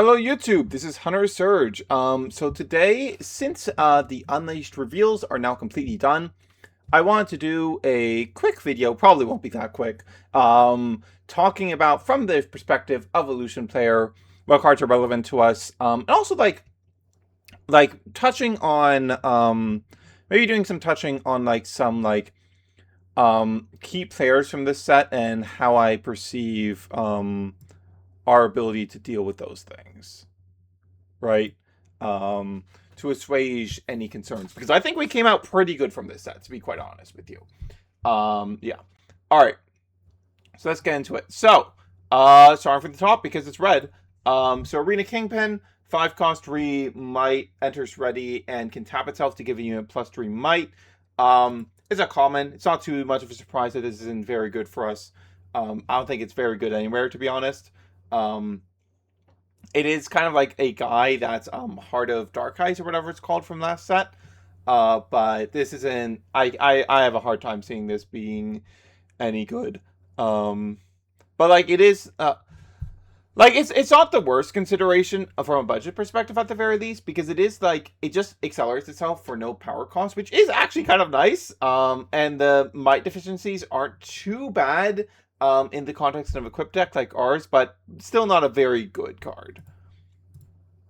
Hello YouTube, this is Hunter Surge. So today, since the Unleashed reveals are now completely done, I wanted to do a quick video, probably won't be that quick, talking about from the perspective of a Lucian player, what cards are relevant to us, and also like touching on maybe doing some touching on some key players from this set and how I perceive our ability to deal with those things. Right? Um, to assuage any concerns because I think we came out pretty good from this set, to be quite honest with you. Yeah. All right. So let's get into it. So, starting from the top because it's red. So Arena Kingpin, 5 cost 3 might enters ready and can tap itself to give a unit plus 3 might. It's a common. It's not too much of a surprise that this isn't very good for us. I don't think it's very good anywhere, to be honest. It is kind of like a guy that's Heart of Dark Eyes or whatever it's called from last set. But this isn't. I have a hard time seeing this being any good. But like it is. Like it's not the worst consideration from a budget perspective at the very least, because it is like it just accelerates itself for no power cost, which is actually kind of nice. And the might deficiencies aren't too bad in the context of an equipped deck like ours, but still not a very good card.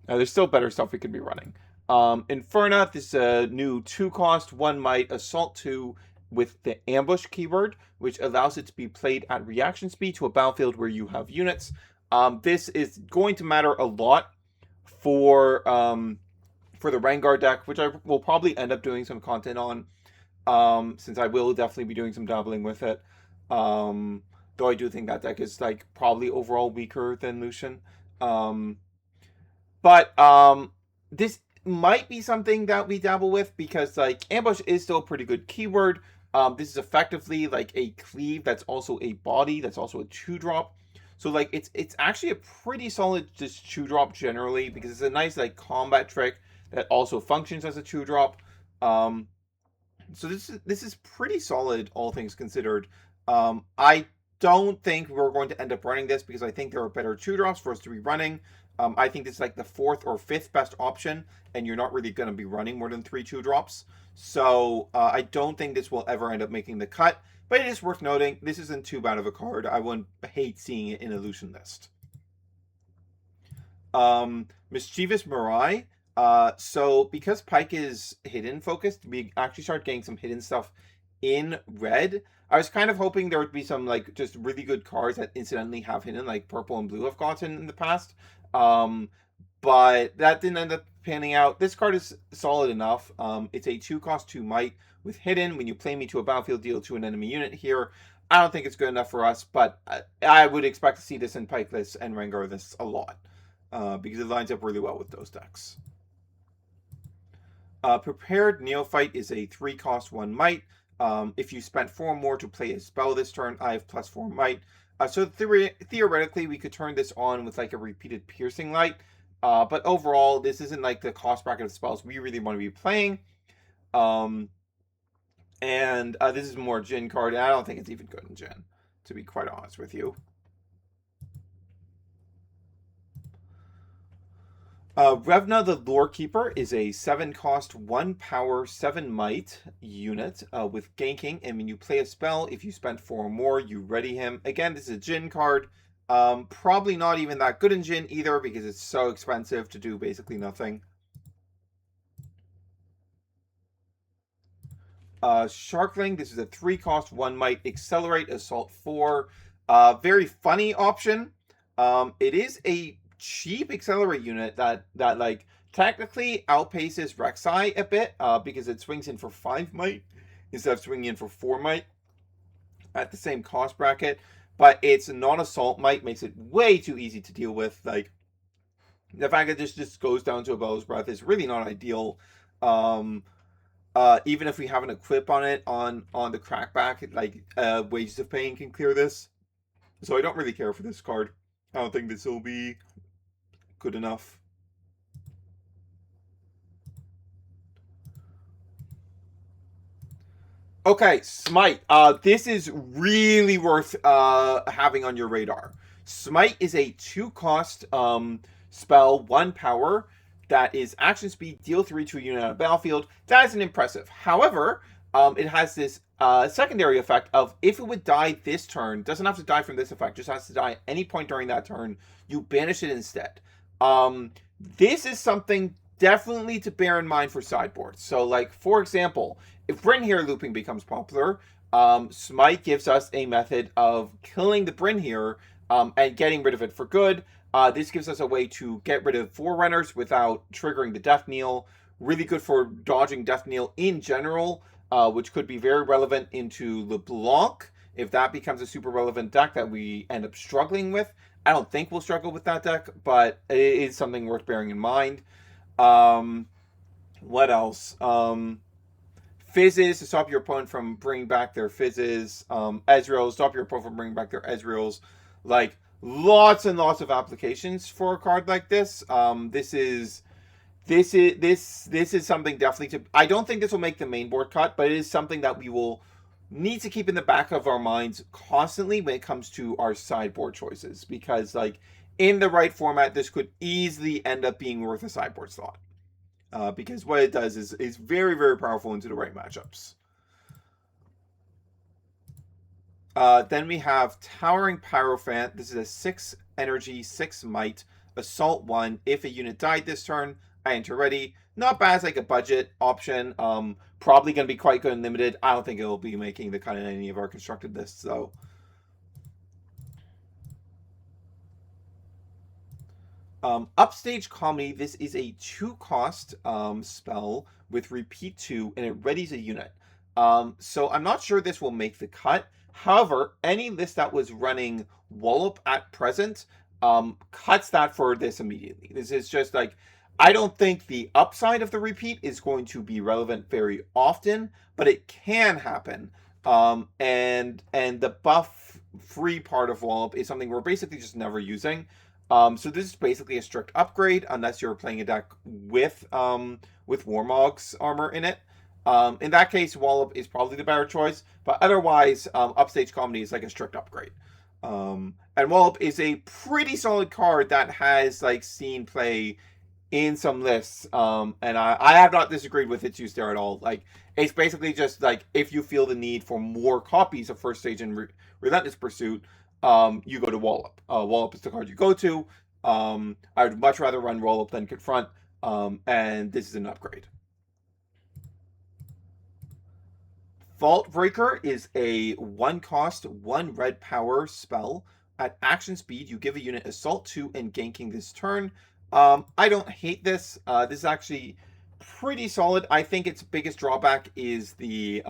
There's still better stuff we could be running. Inferna, this is a new 2 cost, 1 might, Assault 2 with the Ambush keyword, which allows it to be played at reaction speed to a battlefield where you have units. This is going to matter a lot for the Rengar deck, which I will probably end up doing some content on, since I will definitely be doing some dabbling with it. Though I do think that deck is like probably overall weaker than Lucian. But this might be something that we dabble with because like ambush is still a pretty good keyword. This is effectively like a cleave that's also a body, that's also a 2-drop. So like it's actually a pretty solid just 2-drop generally, because it's a nice like combat trick that also functions as a 2-drop. So this is pretty solid, all things considered. I don't think we're going to end up running this because I think there are better 2-drops for us to be running. I think this is like the 4th or 5th best option, and you're not really going to be running more than 3 2-drops. So I don't think this will ever end up making the cut, but it is worth noting this isn't too bad of a card. I wouldn't hate seeing it in a Lucian list. Mischievous Mirai. So because Pike is hidden focused, we actually start getting some hidden stuff in red. I was kind of hoping there would be some like just really good cards that incidentally have hidden, like purple and blue have gotten in the past. But that didn't end up panning out. This card is solid enough. It's a 2 cost 2 might with hidden. When you play me to a battlefield, deal to an enemy unit here. I don't think it's good enough for us, but I would expect to see this in Pike lists and Rengar lists a lot, because it lines up really well with those decks. Prepared Neophyte is a 3 cost 1 might. If you spent 4 more to play a spell this turn, I have plus 4 might. So theoretically, we could turn this on with like a repeated piercing light. But overall, this isn't like the cost bracket of spells we really want to be playing. And this is more Jhin card, and I don't think it's even good in Jhin, to be quite honest with you. Revna the Lore Keeper is a 7 cost, 1 power, 7 might unit with ganking. And when you play a spell, if you spend 4 or more, you ready him. Again, this is a Jhin card. Probably not even that good in Jhin either, because it's so expensive to do basically nothing. Sharkling, this is a 3 cost, 1 might, accelerate, assault 4. Very funny option. It is a cheap accelerate unit that like technically outpaces Rek'Sai a bit, because it swings in for 5 might instead of swinging in for 4 might at the same cost bracket. But its non-assault might makes it way too easy to deal with. Like the fact that this just goes down to a bellow's breath is really not ideal. Even if we have an equip on it on the crackback, like Wages of Pain can clear this. So I don't really care for this card. I don't think this will be good enough. Okay, Smite. This is really worth having on your radar. Smite is a 2 cost spell, 1 power. That is action speed, deal 3 to a unit on a battlefield. That isn't impressive. However, it has this secondary effect of if it would die this turn, doesn't have to die from this effect, just has to die at any point during that turn, you banish it instead. This is something definitely to bear in mind for sideboards. So, like, for example, if Bryn here looping becomes popular, Smite gives us a method of killing the Bryn here and getting rid of it for good. This gives us a way to get rid of Forerunners without triggering the Death Knell. Really good for dodging Death Knell in general, which could be very relevant into LeBlanc if that becomes a super relevant deck that we end up struggling with. I don't think we'll struggle with that deck, but it is something worth bearing in mind. What else? Fizzes to stop your opponent from bringing back their Fizzes. Ezreals, stop your opponent from bringing back their Ezreals. Like, lots and lots of applications for a card like this. This is something definitely to. I don't think this will make the main board cut, but it is something that we will need to keep in the back of our minds constantly when it comes to our sideboard choices, because like in the right format, this could easily end up being worth a sideboard slot. Because what it does is very, very powerful into the right matchups. Then we have Towering Pyrophant. This is a 6 energy, 6 might, assault 1. If a unit died this turn, I enter ready. Not bad as like a budget option. Probably going to be quite good and limited. I don't think it'll be making the cut in any of our constructed lists, though. Upstage Comedy, this is a 2-cost spell with repeat 2, and it readies a unit. So I'm not sure this will make the cut. However, any list that was running Wallop at present cuts that for this immediately. This is just like, I don't think the upside of the repeat is going to be relevant very often, but it can happen. And the buff-free part of Wallop is something we're basically just never using. So this is basically a strict upgrade unless you're playing a deck with Warmog's armor in it. In that case, Wallop is probably the better choice, but otherwise, Upstage Comedy is like a strict upgrade. And Wallop is a pretty solid card that has like seen play in some lists, and I have not disagreed with its use there at all. Like, it's basically just like if you feel the need for more copies of First Stage and Relentless Pursuit, you go to Wallop. Wallop is the card you go to. I would much rather run Wallop than Confront, and this is an upgrade. Vault Breaker is a 1-cost, 1 red power spell. At action speed, you give a unit Assault 2 and ganking this turn. I don't hate this. This is actually pretty solid. I think its biggest drawback is the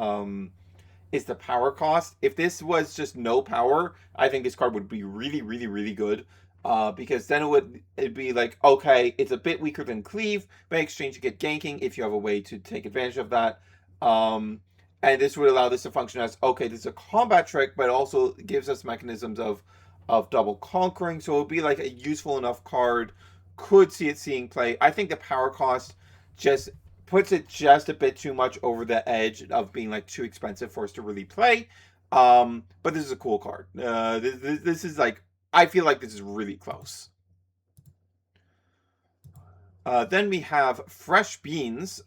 power cost. If this was just no power, I think this card would be really, really, really good. Because then it'd be like, okay, it's a bit weaker than Cleave, but in exchange you get ganking if you have a way to take advantage of that. And this would allow this to function as, okay, this is a combat trick, but it also gives us mechanisms of double conquering. So it would be like a useful enough card. Could see it seeing play. I think the power cost just puts it just a bit too much over the edge of being like too expensive for us to really play. But this is a cool card. This is like, I feel like this is really close. Then we have Fresh Beans.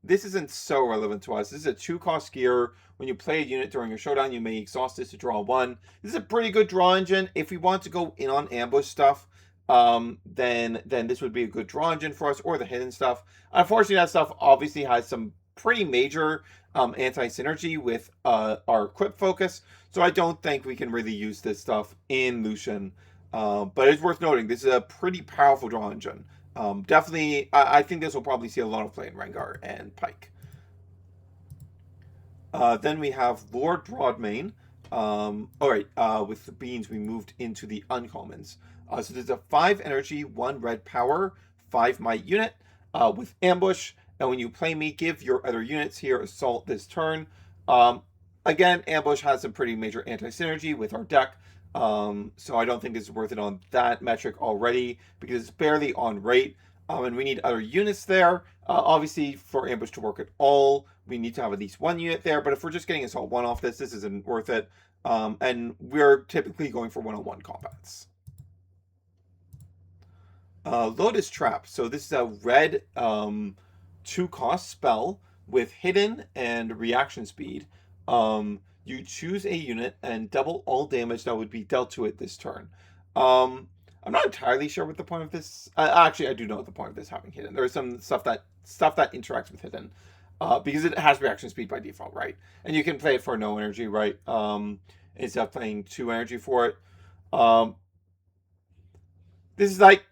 This isn't so relevant to us. This is a 2-cost gear. When you play a unit during a showdown, you may exhaust this to draw 1. This is a pretty good draw engine. If we want to go in on ambush stuff, then this would be a good draw engine for us, or the hidden stuff. Unfortunately, that stuff obviously has some pretty major anti-synergy with our equip focus, so I don't think we can really use this stuff in Lucian. But it's worth noting, this is a pretty powerful draw engine. Definitely, I think this will probably see a lot of play in Rengar and Pike. Then we have Lord Broadmane. Alright, with the beans, we moved into the uncommons. So there's a 5 energy, 1 red power, 5 might unit with ambush. And when you play me, give your other units here assault this turn. Again, ambush has some pretty major anti-synergy with our deck. So I don't think this is worth it on that metric already because it's barely on rate. And we need other units there. Obviously, for ambush to work at all, we need to have at least 1 unit there. But if we're just getting assault 1 off this isn't worth it. And we're typically going for 1-on-1 combats. Lotus Trap. So this is a red 2-cost spell with hidden and reaction speed. You choose a unit and double all damage that would be dealt to it this turn. I'm not entirely sure what the point of this. Actually, I do know what the point of this having hidden. There's some stuff that interacts with hidden, because it has reaction speed by default, right? And you can play it for no energy, right? Instead of playing 2 energy for it. This is like,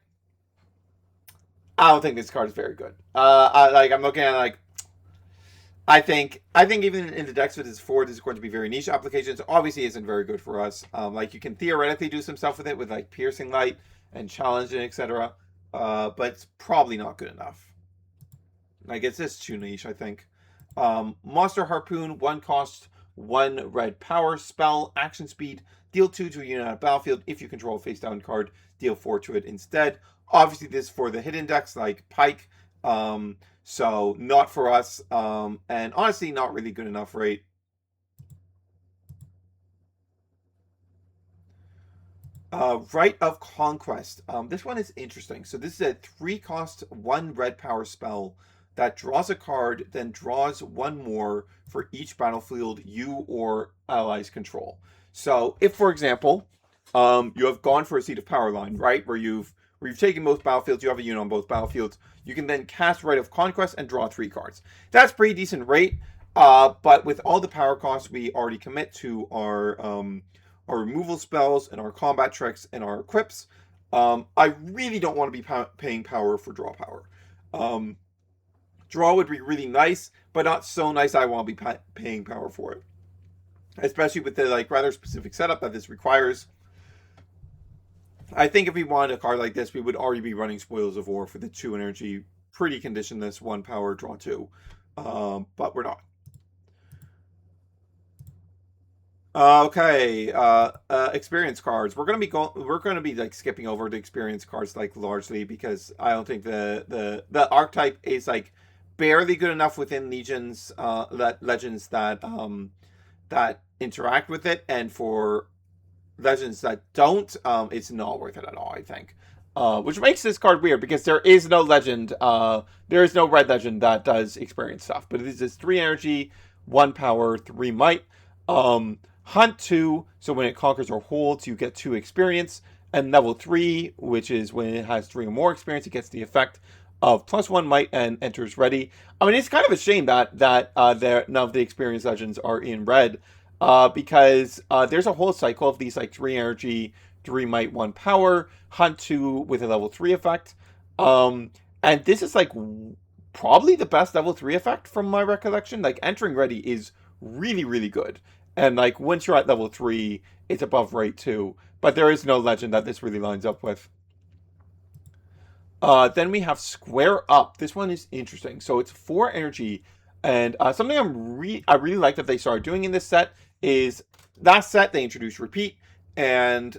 I don't think this card is very good. I'm looking at like, I think even in the decks with this forward, this is going to be very niche applications. Obviously, isn't very good for us. Like you can theoretically do some stuff with it with like piercing light and challenge and etc. But it's probably not good enough. Like it's just too niche, I think. Monster Harpoon, 1 cost, 1 red power spell, action speed. Deal 2 to a unit on a battlefield. If you control a face down card, deal 4 to it instead. Obviously, this is for the hidden decks like Pike. So not for us. And honestly, not really good enough rate. Rite of Conquest. This one is interesting. So this is a 3-cost, 1 red power spell that draws a card, then draws 1 more for each battlefield you or allies control. So if, for example, you have gone for a Seat of Power line, right, where you've taken both battlefields, you have a unit on both battlefields, you can then cast Rite of Conquest and draw 3 cards. That's pretty decent rate, but with all the power costs we already commit to our removal spells and our combat tricks and our equips, I really don't want to be paying power for draw power. Draw would be really nice, but not so nice I want to be paying power for it. Especially with the like rather specific setup that this requires. I think if we wanted a card like this, we would already be running Spoils of War for the 2 energy, pretty conditionless 1 power, draw 2. But we're not. Okay, experience cards. We're gonna be like skipping over the experience cards like largely because I don't think the archetype is like barely good enough within legends legends that interact with it, and for legends that don't, it's not worth it at all, I think. Which makes this card weird because there is no legend, there is no red legend that does experience stuff, but it is this 3 energy, 1 power, 3 might. Hunt 2, so when it conquers or holds, you get 2 experience, and level 3, which is when it has 3 or more experience, it gets the effect of +1 might and enters ready. I mean, it's kind of a shame that none of the experience legends are in red, because there's a whole cycle of these like 3 energy, 3 might, 1 power, hunt 2 with a level 3 effect. And this is like probably the best level 3 effect from my recollection. Like entering ready is really, really good. And like once you're at level 3, it's above rate 2. But there is no legend that this really lines up with. Then we have Square Up. This one is interesting. So it's 4 energy, and something I really like that they started doing in this set is last set they introduced repeat and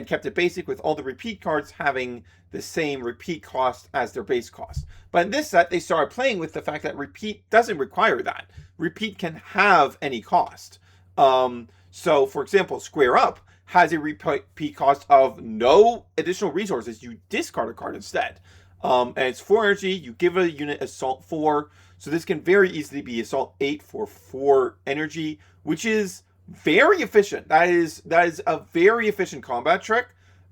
kept it basic with all the repeat cards having the same repeat cost as their base cost. But in this set they started playing with the fact that repeat doesn't require that. Repeat can have any cost. So for example, Square Up has a repeat cost of no additional resources. You discard a card instead. And it's 4 energy. You give a unit Assault 4. So this can very easily be Assault 8 for 4 energy, which is very efficient. That is a very efficient combat trick.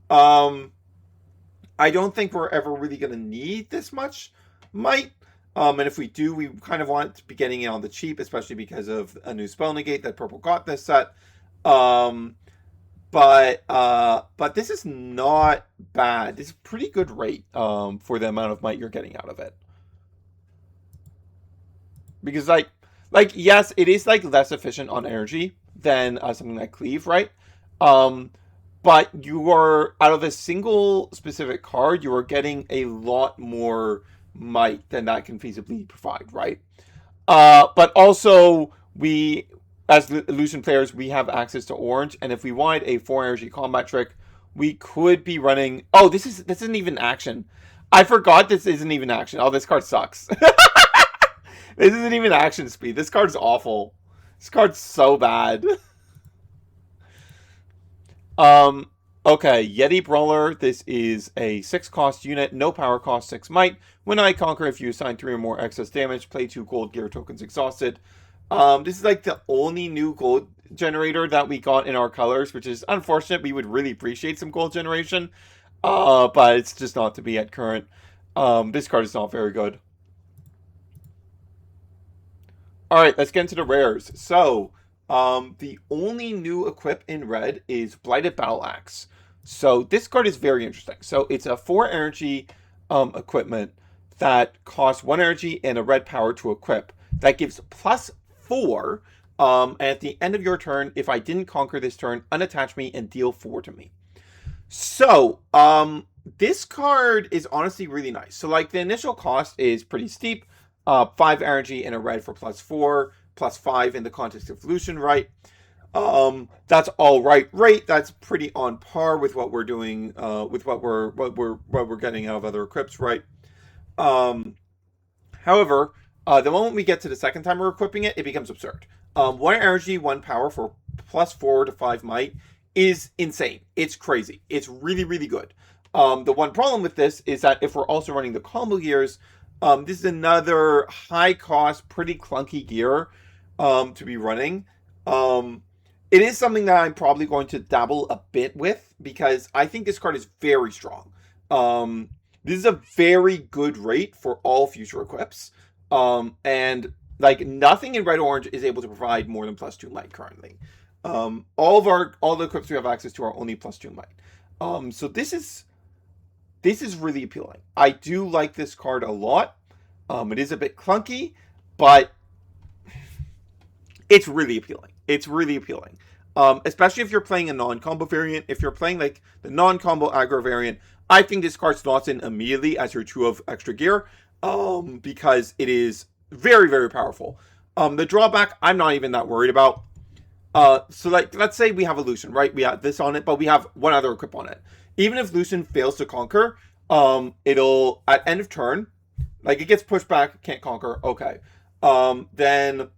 I don't think we're ever really going to need this much might. And if we do, we kind of want to be getting it on the cheap, especially because of a new spell negate that purple got this set. But this is not bad. This is a pretty good rate for the amount of might you're getting out of it. Because like yes, it is like less efficient on energy than something like Cleave, right? But you are, out of a single specific card, you are getting a lot more might than that can feasibly provide, right? But also we, as Lucian players, we have access to orange, and if we wanted a 4 energy combat trick, we could be running. Oh, this isn't even action. I forgot this isn't even action. Oh, this card sucks. This isn't even action speed. This card's awful. This card's so bad. Okay, Yeti Brawler. This is a 6 cost unit, no power cost, 6 might. When I conquer, if you assign 3 or more excess damage, play 2 gold gear tokens exhausted. This is like the only new gold generator that we got in our colors, which is unfortunate. We would really appreciate some gold generation, but it's just not to be at current. This card is not very good. All right, let's get into the rares. So, the only new equip in red is Blighted Battle Axe. So this card is very interesting. So it's a 4 energy equipment that costs 1 energy and a red power to equip. That gives +4. And at the end of your turn, if I didn't conquer this turn, unattach me and deal 4 to me. So, this card is honestly really nice. So, like, the initial cost is pretty steep. 5 energy and a red for +4, +5 in the context of Lucian, right? That's all right. That's pretty on par with what we're doing, with what we're getting out of other equips, right? However, the moment we get to the second time we're equipping it, it becomes absurd. 1 energy, 1 power for +4 to 5 might is insane. It's crazy. It's really, really good. The one problem with this is that if we're also running the combo gears, this is another high cost, pretty clunky gear to be running. It is something that I'm probably going to dabble a bit with because I think this card is very strong. This is a very good rate for all future equips. And like nothing in red orange is able to provide more than +2 might currently. All the equips we have access to are only +2 might. So this is really appealing. I do like this card a lot. It is a bit clunky, but it's really appealing. It's really appealing. Especially if you're playing a non-combo variant. If you're playing like the non-combo aggro variant, I think this card slots in immediately as your 2 of extra gear. Because it is very, very powerful. The drawback, I'm not even that worried about. So like, let's say we have a Lucian, right? We have this on it, but we have one other equip on it. Even if Lucian fails to conquer, it'll, at end of turn, like it gets pushed back, can't conquer, okay. Then,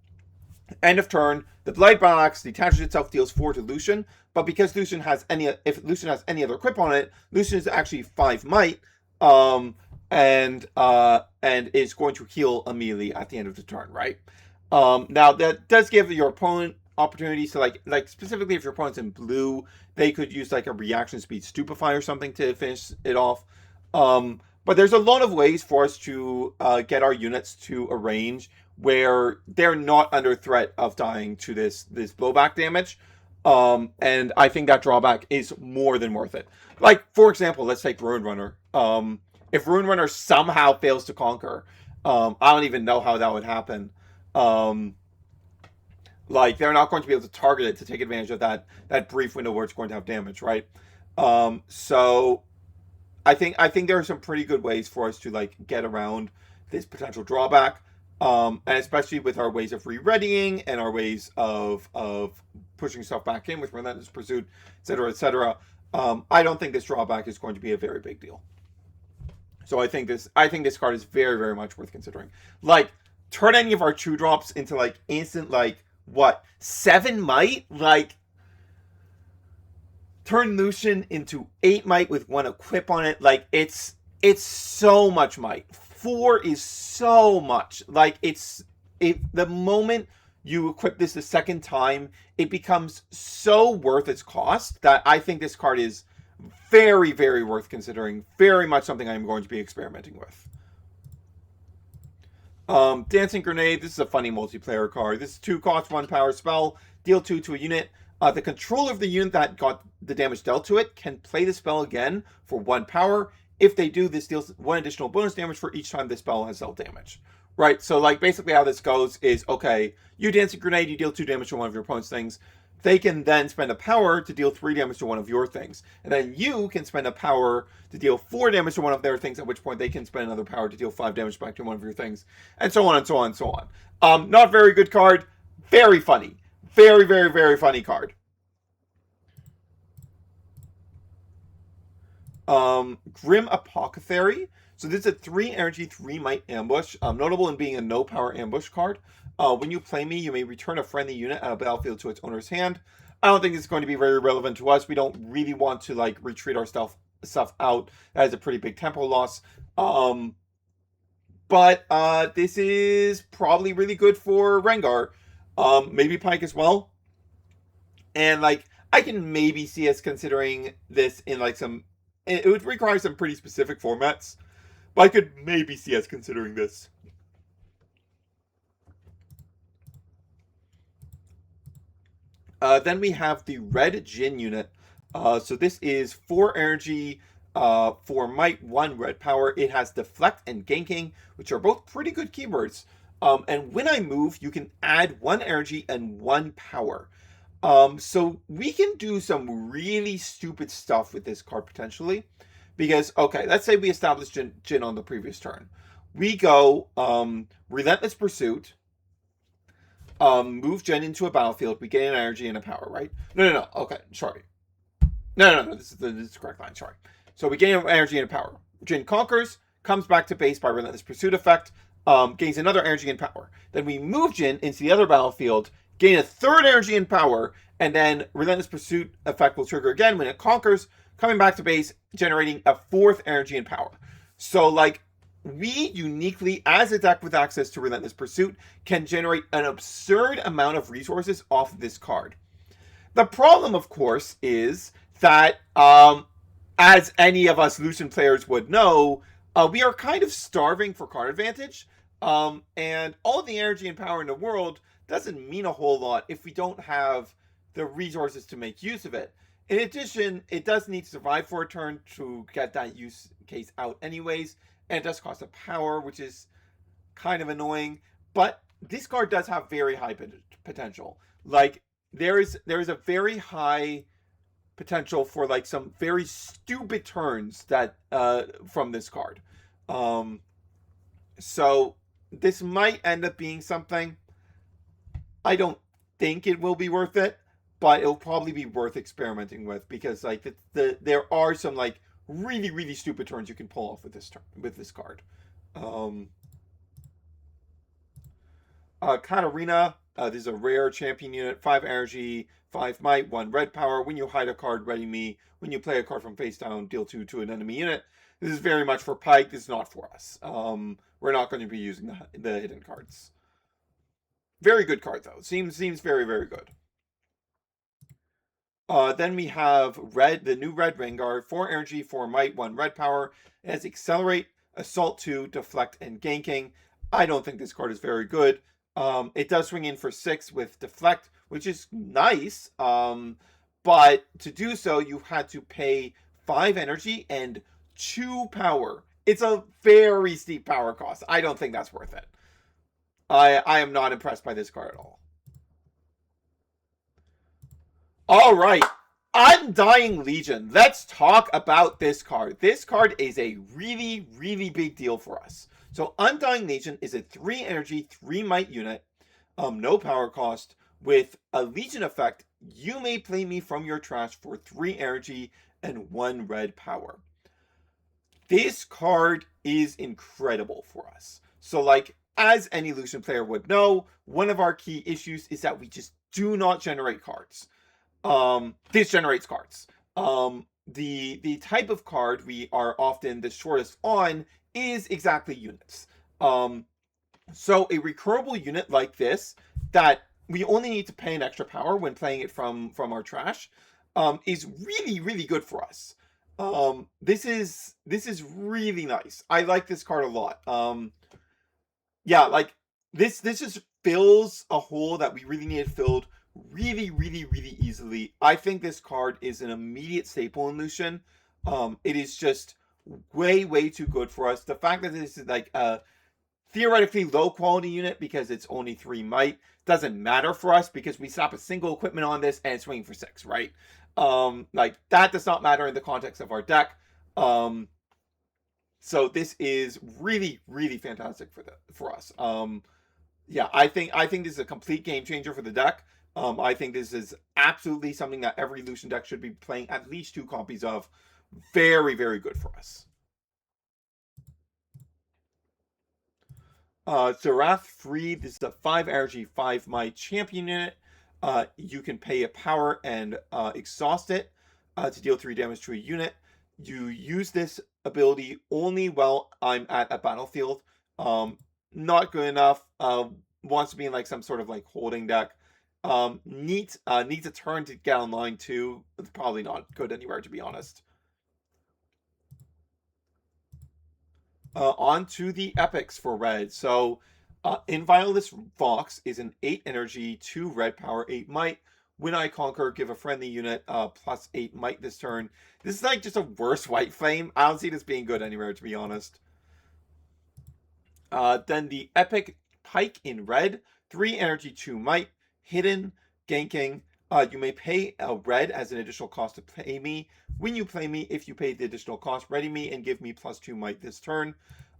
end of turn, the Blighted Battle Axe detaches itself, deals 4 to Lucian, but because if Lucian has any other equip on it, Lucian is actually 5 might, and is going to heal immediately at the end of the turn, right? Now that does give your opponent opportunities to like specifically if your opponent's in blue, they could use like a reaction speed stupefy or something to finish it off. But there's a lot of ways for us to get our units to a range where they're not under threat of dying to this blowback damage. And I think that drawback is more than worth it. Like, for example, let's take Ruin Runner. If Ruin Runner somehow fails to conquer, I don't even know how that would happen. Like, they're not going to be able to target it to take advantage of that brief window where it's going to have damage, right? So I think there are some pretty good ways for us to like get around this potential drawback. And especially with our ways of re-readying and our ways of pushing stuff back in with Relentless Pursuit, etc., etc. I don't think this drawback is going to be a very big deal. So I think this card is very, very much worth considering. Like, turn any of our 2-drops into like instant, like, what, 7 might? Like, turn Lucian into 8 might with 1 equip on it. Like, it's so much might. 4 is so much. Like, the moment you equip this the second time, it becomes so worth its cost that I think this card is very, very worth considering. Very much something I'm going to be experimenting with. Dancing Grenade. This is a funny multiplayer card. This is 2 cost, 1 power spell. Deal 2 to a unit. The controller of the unit that got the damage dealt to it can play the spell again for 1 power. If they do, this deals 1 additional bonus damage for each time the spell has dealt damage. Right, so like basically how this goes is, okay, you Dancing Grenade, you deal 2 damage to one of your opponent's things. They can then spend a power to deal 3 damage to one of your things. And then you can spend a power to deal 4 damage to one of their things, at which point they can spend another power to deal 5 damage back to one of your things. And so on and so on and so on. Not very good card. Very funny. Very, very, very funny card. Grim Apothecary. So this is a 3 energy, 3 might ambush. Notable in being a no power ambush card. When you play me, you may return a friendly unit at a battlefield to its owner's hand. I don't think it's going to be very relevant to us. We don't really want to like retreat our stuff out. That is a pretty big tempo loss. Um, but this is probably really good for Rengar. Maybe Pike as well. And like I can maybe see us considering this in like some. It would require some pretty specific formats, but I could maybe see us considering this. Then we have the red Jin unit. So this is 4 energy, 4 might, 1 red power. It has deflect and ganking, which are both pretty good keywords. And when I move, you can add 1 energy and 1 power. So we can do some really stupid stuff with this card potentially. Because, okay, let's say we established Jin on the previous turn. We go Relentless Pursuit, move Jen into a battlefield, we gain an energy and a power, right? No. Okay, sorry. No. This is the correct line. Sorry. So we gain an energy and a power. Jen conquers, comes back to base by Relentless Pursuit effect, gains another energy and power. Then we move Jin into the other battlefield, gain a third energy and power, and then Relentless Pursuit effect will trigger again when it conquers, coming back to base, generating a fourth energy and power. So, like, we uniquely, as a deck with access to Relentless Pursuit, can generate an absurd amount of resources off of this card. The problem, of course, is that, as any of us Lucian players would know, we are kind of starving for card advantage. And all the energy and power in the world doesn't mean a whole lot if we don't have the resources to make use of it. In addition, it does need to survive for a turn to get that use case out anyways, and it does cost a power, which is kind of annoying. But this card does have very high potential. Like, there is a very high potential for like some very stupid turns that from this card. Um, so this might end up being something. I don't think it will be worth it, but it'll probably be worth experimenting with because like there are some like really stupid turns you can pull off with this card. Um, Katarina, this is a rare champion unit, 5 energy, 5 might, 1 red power. When you hide a card, ready me. When you play a card from face down, deal 2 to an enemy unit. This is very much for Pike. This is not for us. We're not going to be using the hidden cards. Very good card though. Seems very good. Then we have the new red Rengar, 4 energy, 4 might, 1 red power. It has Accelerate, Assault 2, Deflect, and Ganking. I don't think this card is very good. It does swing in for 6 with Deflect, which is nice. But to do so, you had to pay 5 energy and 2 power. It's a very steep power cost. I don't think that's worth it. I am not impressed by this card at all. All right. Undying Legion. Let's talk about this card. This card is a really big deal for us. So Undying Legion is a 3 energy, 3 might unit, no power cost, with a Legion effect. You may play me from your trash for 3 energy and 1 red power. This card is incredible for us. So like, as any Lucian player would know, one of our key issues is that we just do not generate cards. This generates cards. The type of card we are often the shortest on is exactly units. So a recurable unit like this that we only need to pay an extra power when playing it from our trash is really good for us. This is really nice. I like this card a lot. Yeah, like this just fills a hole that we really needed filled really easily. I think this card is an immediate staple in Lucian. It is just way too good for us. The fact that this is like a theoretically low quality unit because it's only 3 might doesn't matter for us because we slap a single equipment on this and it's swinging for 6, right? Like that does not matter in the context of our deck. So this is really fantastic for us. Yeah, I think this is a complete game changer for the deck. I think this is absolutely something that every Lucian deck should be playing at least 2 copies of. Very good for us. Zerath Free, this is a 5 energy, 5 might champion unit. You can pay a power and exhaust it to deal 3 damage to a unit. You use this ability only while I'm at a battlefield. Not good enough. Wants to be in like some sort of like holding deck. Needs a turn to get online too. It's probably not good anywhere, to be honest. On to the epics for red. So, Inviolate Vox is an 8 energy, 2 red power, 8 might. When I conquer, give a friendly unit plus 8 might this turn. This is like just a worse white flame. I don't see this being good anywhere, to be honest. Then the epic Pike in red, 3 energy, 2 might, hidden, ganking. You may pay a red as an additional cost to play me. When you play me, if you pay the additional cost, ready me and give me plus 2 might this turn.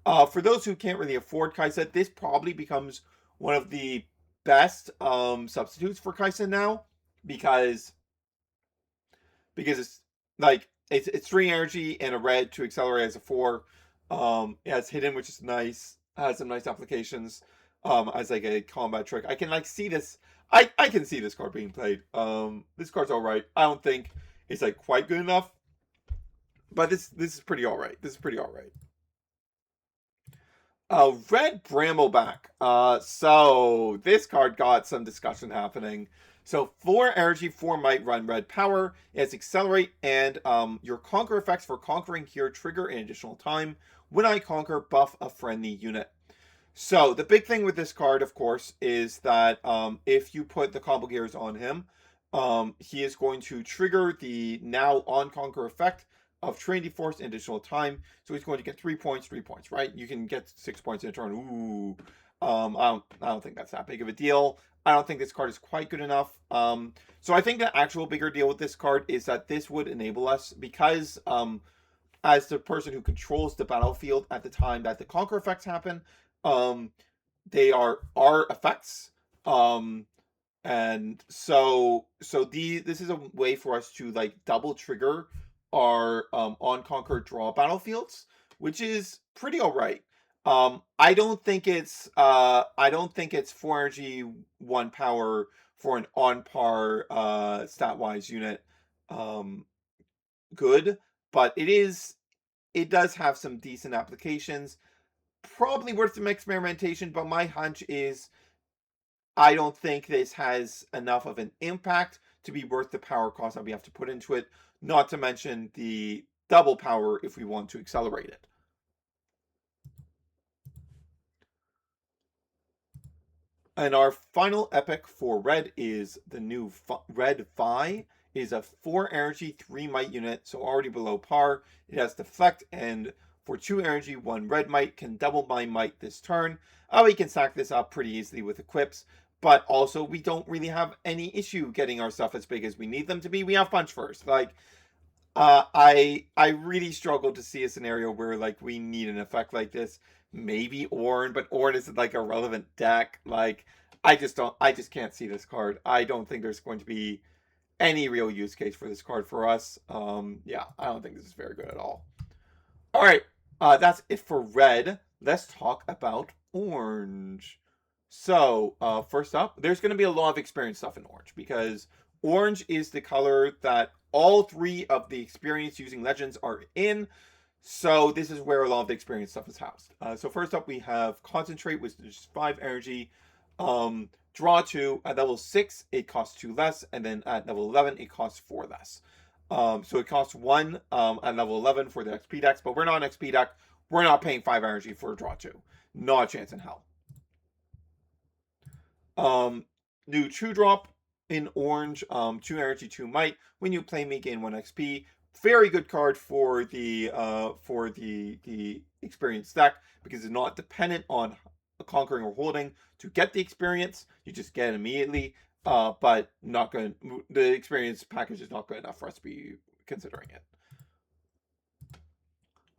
For those who can't really afford Kaisa, this probably becomes one of the best substitutes for Kaisa now because it's like it's 3 energy and a red to accelerate as a 4. Yeah, it's hidden, which is nice. Has some nice applications as like a combat trick. I can like see this. I can see this card being played. This card's all right. I don't think it's like quite good enough, but this is pretty all right. This is pretty all right. Red Brambleback. So this card got some discussion happening. So 4 energy, 4 might, run red power. It has accelerate, and your conquer effects for conquering here trigger an additional time. When I conquer, buff a friendly unit. So the big thing with this card, of course, is that if you put the combo gears on him, he is going to trigger the now on conquer effect of Trinity Force in additional time. So he's going to get 3 points, right? You can get 6 points in a turn. Ooh. I don't think that's that big of a deal. I don't think this card is quite good enough. So I think the actual bigger deal with this card is that this would enable us, because as the person who controls the battlefield at the time that the conquer effects happen, they are our effects. And so this is a way for us to like double trigger our on conquer draw battlefields, which is pretty all right. I don't think it's 4 energy, 1 power for an on par stat wise unit good, but it does have some decent applications. Probably worth some experimentation, but my hunch is I don't think this has enough of an impact to be worth the power cost that we have to put into it, not to mention the double power if we want to accelerate it. And our final epic for red is the new Red Vi. Is a 4 energy, 3 might unit, so already below par. It has deflect, and for 2 energy, 1 red might can double my might this turn. We can stack this up pretty easily with equips, but also we don't really have any issue getting our stuff as big as we need them to be. We have punch first. Like, I really struggle to see a scenario where like we need an effect like this. Maybe Ornn, but Ornn isn't like a relevant deck. Like, I just can't see this card. I don't think there's going to be any real use case for this card for us. Yeah, I don't think this is very good at all. All right, that's it for red. Let's talk about orange. So, first up, there's going to be a lot of experience stuff in orange, because orange is the color that all 3 of the experience using legends are in. So this is where a lot of the experience stuff is housed. So first up, we have Concentrate, which is 5 energy. Draw 2. At level 6, it costs 2 less, and then at level 11, it costs 4 less. So it costs 1 at level 11 for the XP decks, but we're not an XP deck. We're not paying 5 energy for draw 2. Not a chance in hell. New 2-drop in orange, 2 energy, 2 might. When you play me, gain 1 XP. Very good card for the experience deck, because it's not dependent on conquering or holding to get the experience. You just get it immediately. But not good. The experience package is not good enough for us to be considering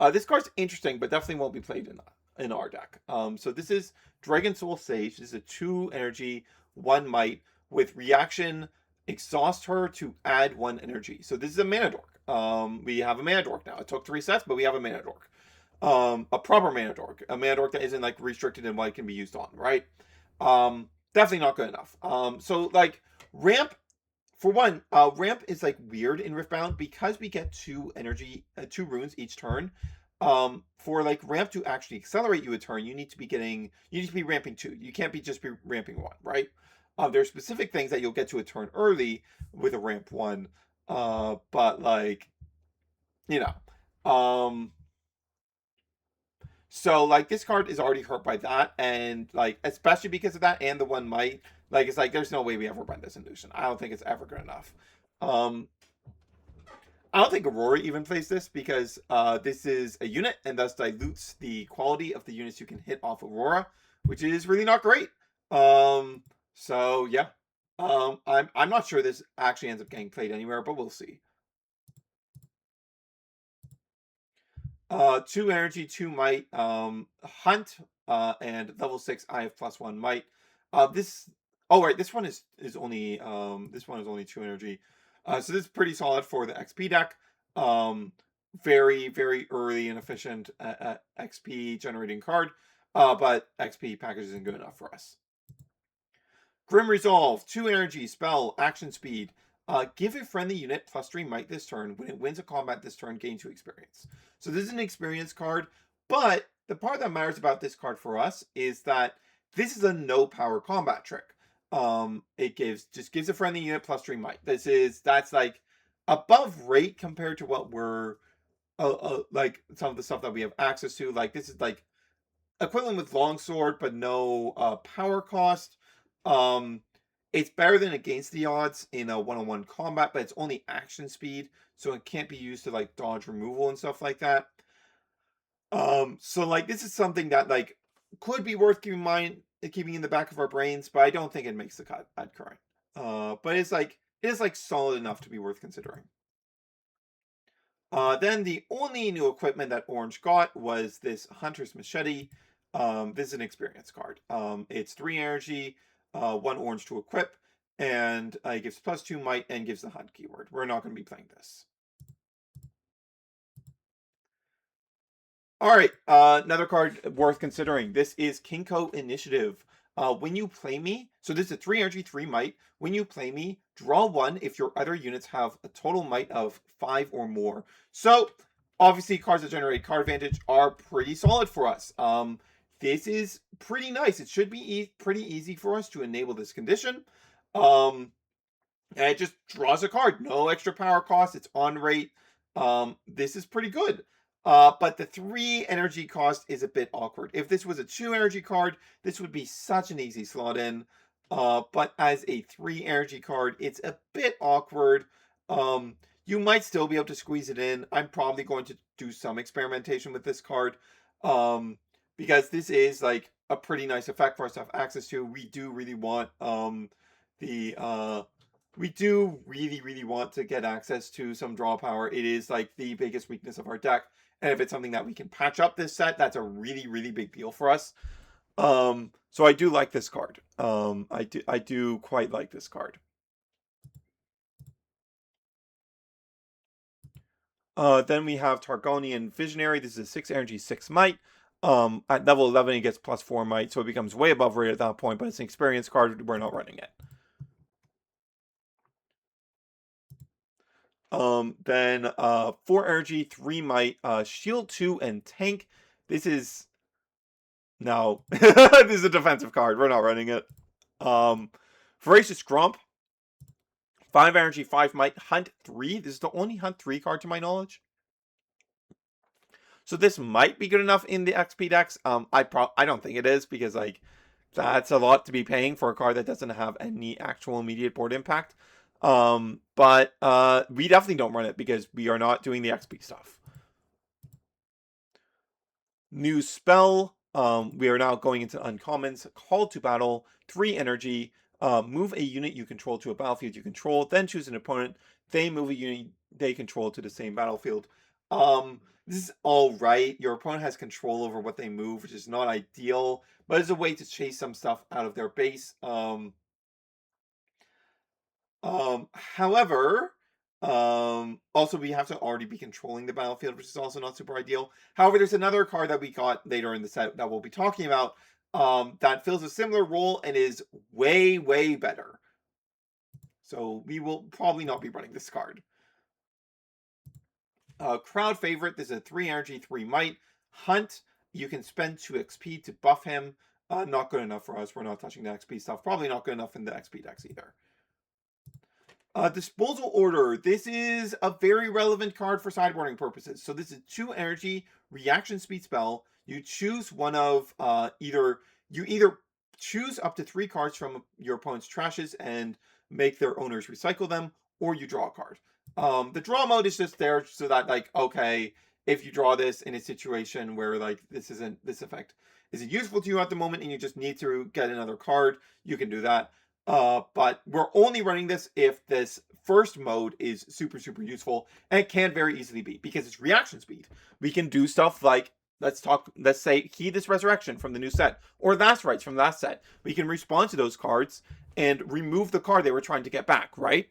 it. This card's interesting, but definitely won't be played in our deck. So this is Dragon Soul Sage. This is a 2 energy, 1 might with reaction. Exhaust her to add 1 energy. So this is a mana dork. We have a mana dork now. It took 3 sets, but we have a mana dork. A proper mana dork. A mana dork that isn't like restricted in what it can be used on, right? Definitely not good enough. So like Ramp, for one, ramp is like weird in Riftbound because we get two runes each turn. For like ramp to actually accelerate you a turn, you need to be ramping two. You can't just be ramping one, right? There are specific things that you'll get to a turn early with a ramp one, but like, you know, so like this card is already hurt by that, and like especially because of that, and the one might, like, it's like there's no way we ever run this in Lucian. I don't think it's ever good enough. Um, I don't think Aurora even plays this because this is a unit and thus dilutes the quality of the units you can hit off Aurora, which is really not great. So yeah, I'm not sure this actually ends up getting played anywhere, but we'll see. 2 energy, 2 might, hunt, and level 6 I have +1 might. This Oh right, this one is only 2 energy. So this is pretty solid for the XP deck. Very, very early and efficient XP generating card. But XP package isn't good enough for us. Grim Resolve, 2 energy, spell, action speed. Give a friendly unit +3 might this turn. When it wins a combat this turn, gain 2 experience. So this is an experience card, but the part that matters about this card for us is that this is a no power combat trick. It just gives a friendly unit +3 might. That's like above rate compared to what we're like some of the stuff that we have access to. Like this is like equivalent with longsword, but no power cost. Um, it's better than against the odds in a one-on-one combat, but it's only action speed, so it can't be used to like dodge removal and stuff like that. So like this is something that like could be worth keeping in the back of our brains, but I don't think it makes the cut at current. But it is like solid enough to be worth considering. Then the only new equipment that Orange got was this Hunter's Machete. This is an experience card. It's 3 energy, 1 orange to equip, and it gives +2 might and gives the hunt keyword. We're not going to be playing this. All right, another card worth considering. This is Kinko Initiative. When you play me, so this is a 3 energy, 3 might. When you play me, draw 1 if your other units have a total might of 5 or more. So, obviously, cards that generate card advantage are pretty solid for us. This is pretty nice. It should be pretty easy for us to enable this condition. And it just draws a card. No extra power cost. It's on rate. This is pretty good. But the 3 energy cost is a bit awkward. If this was a 2 energy card, this would be such an easy slot in. But as a 3 energy card, it's a bit awkward. You might still be able to squeeze it in. I'm probably going to do some experimentation with this card. Because this is like a pretty nice effect for us to have access to. We do really want we do really want to get access to some draw power. It is like the biggest weakness of our deck. And if it's something that we can patch up this set, that's a really big deal for us. So I do like this card. I do quite like this card. Then we have Targonian Visionary. This is 6 energy, 6 might. At level 11, it gets +4 might, so it becomes way above rate at that point, but it's an experience card. We're not running it. Then 4 energy, 3 might, shield 2 and tank. This is no. This is a defensive card. We're not running it. Voracious Grump, 5 energy, 5 might, hunt 3. This is the only hunt 3 card to my knowledge. So this might be good enough in the XP decks. I don't think it is because like that's a lot to be paying for a card that doesn't have any actual immediate board impact. But we definitely don't run it because we are not doing the XP stuff. New spell. We are now going into uncommons. Call to battle. 3 energy. Move a unit you control to a battlefield you control. Then choose an opponent. They move a unit they control to the same battlefield. This is all right. Your opponent has control over what they move, which is not ideal, but it's a way to chase some stuff out of their base. However, also we have to already be controlling the battlefield, which is also not super ideal. However, there's another card that we got later in the set that we'll be talking about that fills a similar role and is way better. So we will probably not be running this card. Crowd favorite. This is a 3 energy, 3 might. Hunt. You can spend 2 XP to buff him. Not good enough for us. We're not touching the XP stuff. Probably not good enough in the XP decks either. Disposal Order. This is a very relevant card for sideboarding purposes. So this is 2 energy, reaction speed spell. You choose one of you either choose up to 3 cards from your opponent's trashes and make their owners recycle them, or you draw a card. The draw mode is just there so that, like, okay, if you draw this in a situation where, like, this effect isn't useful to you at the moment and you just need to get another card, you can do that. But we're only running this if this first mode is super, super useful, and it can very easily be, because it's reaction speed. We can do stuff like, let's say, Heed this Resurrection from the new set, or Last Rites from the last set. We can respond to those cards and remove the card they were trying to get back, right?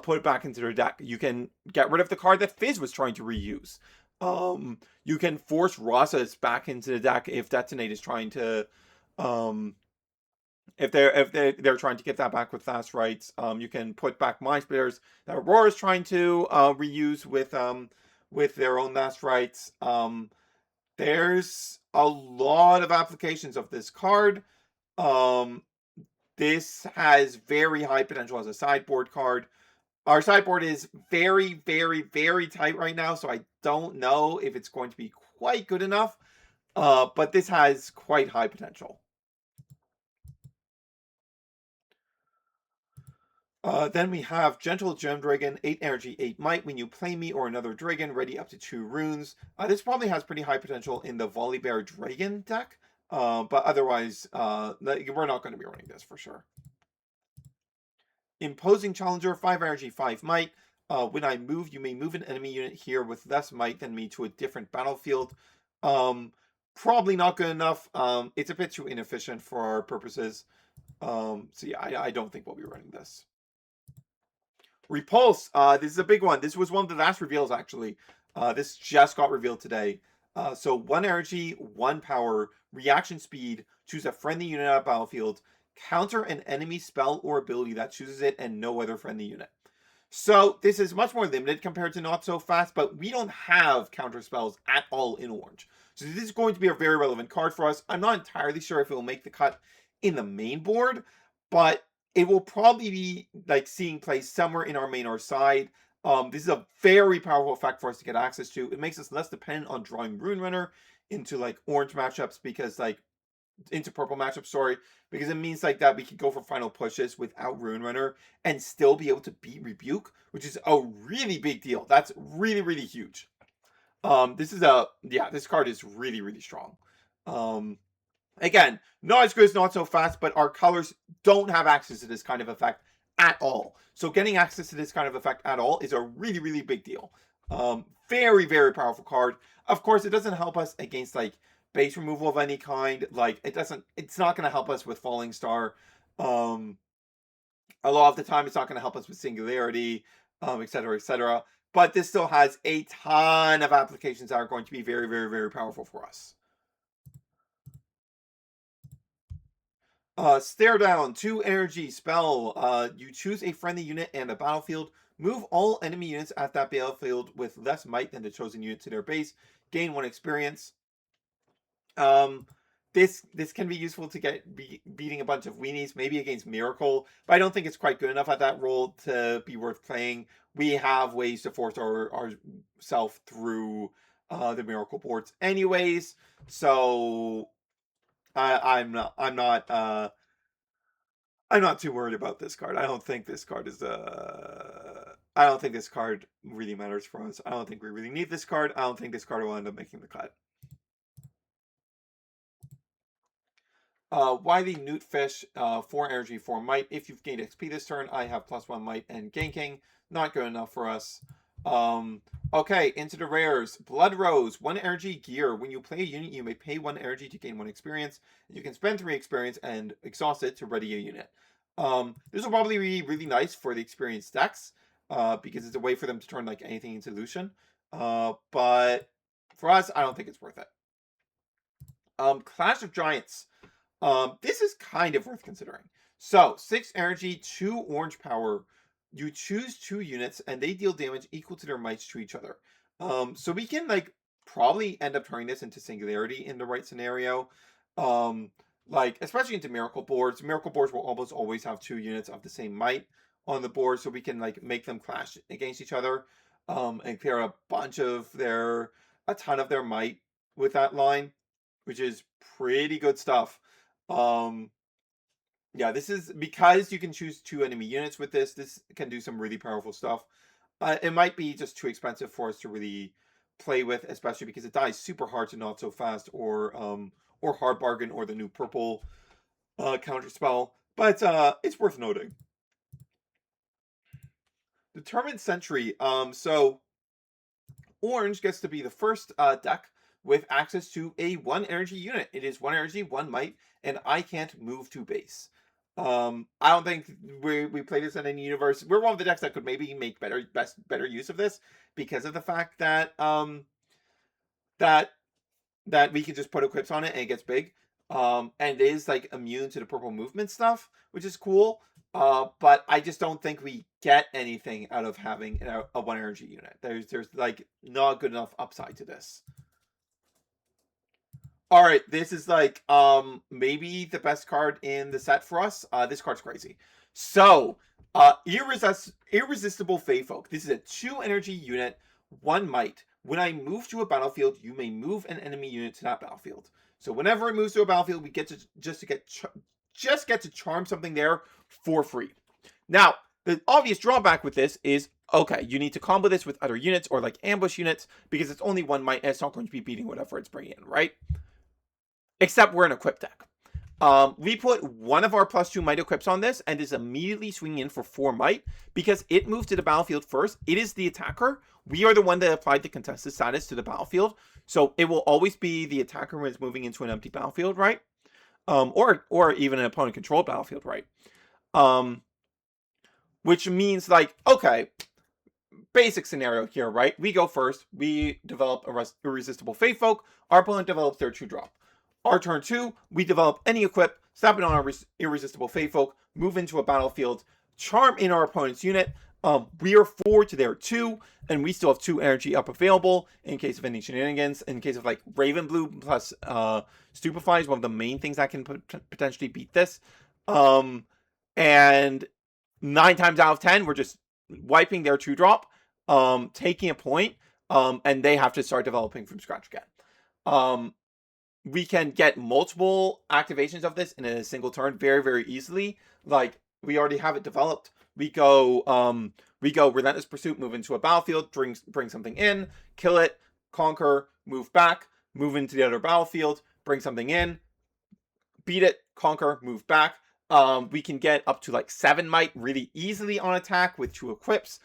Put it back into their deck. You can get rid of the card that Fizz was trying to reuse. You can force Rosas back into the deck if Detonate is trying to if they're trying to get that back with Fast Rights. You can put back Mind Splitters that Aurora is trying to reuse with their own Last Rights. There's a lot of applications of this card. This has very high potential as a sideboard card. Our sideboard is very, very, very tight right now, so I don't know if it's going to be quite good enough. But this has quite high potential. Then we have Gentle Gem Dragon, 8 energy, 8 might. When you play me or another dragon, ready up to 2 runes. This probably has pretty high potential in the Volibear Dragon deck. But otherwise, we're not going to be running this for sure. Imposing Challenger, 5 energy, 5 might. When I move, you may move an enemy unit here with less might than me to a different battlefield. Probably not good enough. It's a bit too inefficient for our purposes. So yeah, I don't think we'll be running this. Repulse. This is a big one. This was one of the last reveals, actually. This just got revealed today. So 1 energy, 1 power, reaction speed, choose a friendly unit on a battlefield, counter an enemy spell or ability that chooses it and no other friendly unit. So this is much more limited compared to Not So Fast, but we don't have counter spells at all in Orange. So this is going to be a very relevant card for us. I'm not entirely sure if it will make the cut in the main board, but it will probably be like seeing play somewhere in our main or side. This is a very powerful effect for us to get access to. It makes us less dependent on drawing Rune Runner into like orange matchups, because like into purple matchups, sorry, because it means like that we could go for final pushes without Rune Runner and still be able to beat Rebuke, which is a really big deal. That's really, really huge. This card is really, really strong. Again, not as good as Not So Fast, but our colors don't have access to this kind of effect at all. So getting access to this kind of effect at all is a really, really big deal. Very, very powerful card. Of course, it doesn't help us against like base removal of any kind. Like it's not going to help us with Falling Star. A lot of the time, it's not going to help us with Singularity, etc., etc. But this still has a ton of applications that are going to be very, very, very powerful for us. Stare Down, 2 energy spell. You choose a friendly unit and a battlefield. Move all enemy units at that battlefield with less might than the chosen unit to their base. Gain 1 experience. This can be useful to get beating a bunch of weenies, maybe against Miracle, but I don't think it's quite good enough at that role to be worth playing. We have ways to force ourselves through the Miracle boards anyways, so I'm not too worried about this card. I don't think this card really matters for us. I don't think we really need this card. I don't think this card will end up making the cut. Wily Newtfish, 4 energy, 4 might. If you've gained XP this turn, I have +1 might and ganking. Not good enough for us. Okay, into the rares. Blood Rose, 1 energy, gear. When you play a unit, you may pay 1 energy to gain 1 experience. You can spend 3 experience and exhaust it to ready a unit. This will probably be really nice for the experienced decks, because it's a way for them to turn like anything into Lucian. But for us, I don't think it's worth it. Clash of Giants. This is kind of worth considering. So, 6 energy, 2 orange power. you choose 2 units and they deal damage equal to their mites to each other. So we can like probably end up turning this into Singularity in the right scenario. Um, like especially into Miracle boards. Miracle boards will almost always have 2 units of the same might on the board, so we can like make them clash against each other. And clear a ton of their might with that line, which is pretty good stuff. Um, yeah, this is because you can choose 2 enemy units with this. This can do some really powerful stuff. It might be just too expensive for us to really play with, especially because it dies super hard to Not So Fast or Hard Bargain or the new purple counter spell. But it's worth noting. Determined Sentry. So Orange gets to be the first deck with access to a 1 energy unit. It is 1 energy, 1 might, and I can't move to base. I don't think we play this in any universe. We're one of the decks that could maybe make better use of this because of the fact that that we can just put equips on it and it gets big. And it is like immune to the purple movement stuff, which is cool. But I just don't think we get anything out of having a 1 energy unit. There's like not good enough upside to this. All right, this is like maybe the best card in the set for us. This card's crazy. So, Irresistible Feyfolk. This is a 2 energy unit, 1 might. When I move to a battlefield, you may move an enemy unit to that battlefield. So whenever it moves to a battlefield, we get to just get to charm something there for free. Now, the obvious drawback with this is, okay, you need to combo this with other units or like ambush units because it's only 1 might and it's not going to be beating whatever it's bringing in, right? Except we're an equip deck. We put one of our +2 might equips on this and is immediately swinging in for 4 might because it moves to the battlefield first. It is the attacker. We are the one that applied the contested status to the battlefield. So it will always be the attacker when it's moving into an empty battlefield, right? Or even an opponent controlled battlefield, right? Which means like, okay, basic scenario here, right? We go first. We develop a Irresistible Feyfolk. Our opponent develops their 2-drop. Our turn 2, we develop any equip, slap it on our Irresistible Feyfolk, move into a battlefield, charm in our opponent's unit. We are 4 to their 2, and we still have 2 energy up available in case of any shenanigans. In case of like Ravenblue plus Stupefy is one of the main things that can potentially beat this. And 9 times out of 10, we're just wiping their 2-drop, taking a point, and they have to start developing from scratch again. We can get multiple activations of this in a single turn very, very easily. Like, we already have it developed. We go Relentless Pursuit, move into a battlefield, bring something in, kill it, conquer, move back, move into the other battlefield, bring something in, beat it, conquer, move back. We can get up to like 7 might really easily on attack with 2 equips,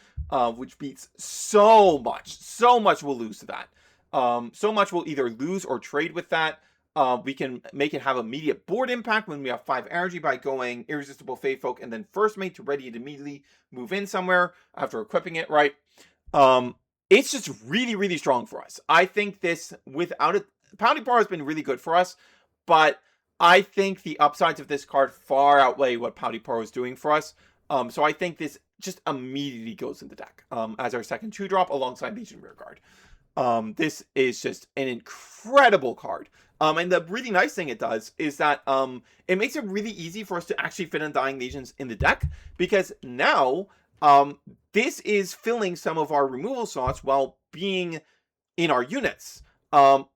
which beats so much. So much we'll lose to that. So much we'll either lose or trade with that. We can make it have immediate board impact when we have 5 energy by going Irresistible Feyfolk and then first mate to ready it immediately move in somewhere after equipping it, right? It's just really, really strong for us. I think this, without it, Pounding Bar has been really good for us, but I think the upsides of this card far outweigh what Pounding Bar is doing for us. So I think this just immediately goes in the deck as our second 2-drop alongside Legion Rearguard. This is just an incredible card. And the really nice thing it does is that it makes it really easy for us to actually fit Undying Legions in the deck, because now this is filling some of our removal slots while being in our units. And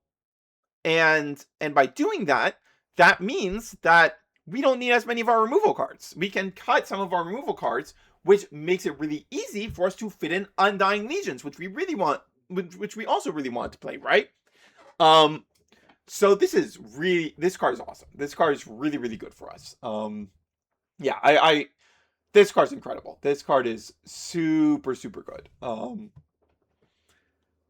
by doing that, that means that we don't need as many of our removal cards. We can cut some of our removal cards, which makes it really easy for us to fit in Undying Legions, which we really want, which we also really want to play, right? So this card is awesome. This card is really, really good for us. Yeah, this card's incredible. This card is super, super good.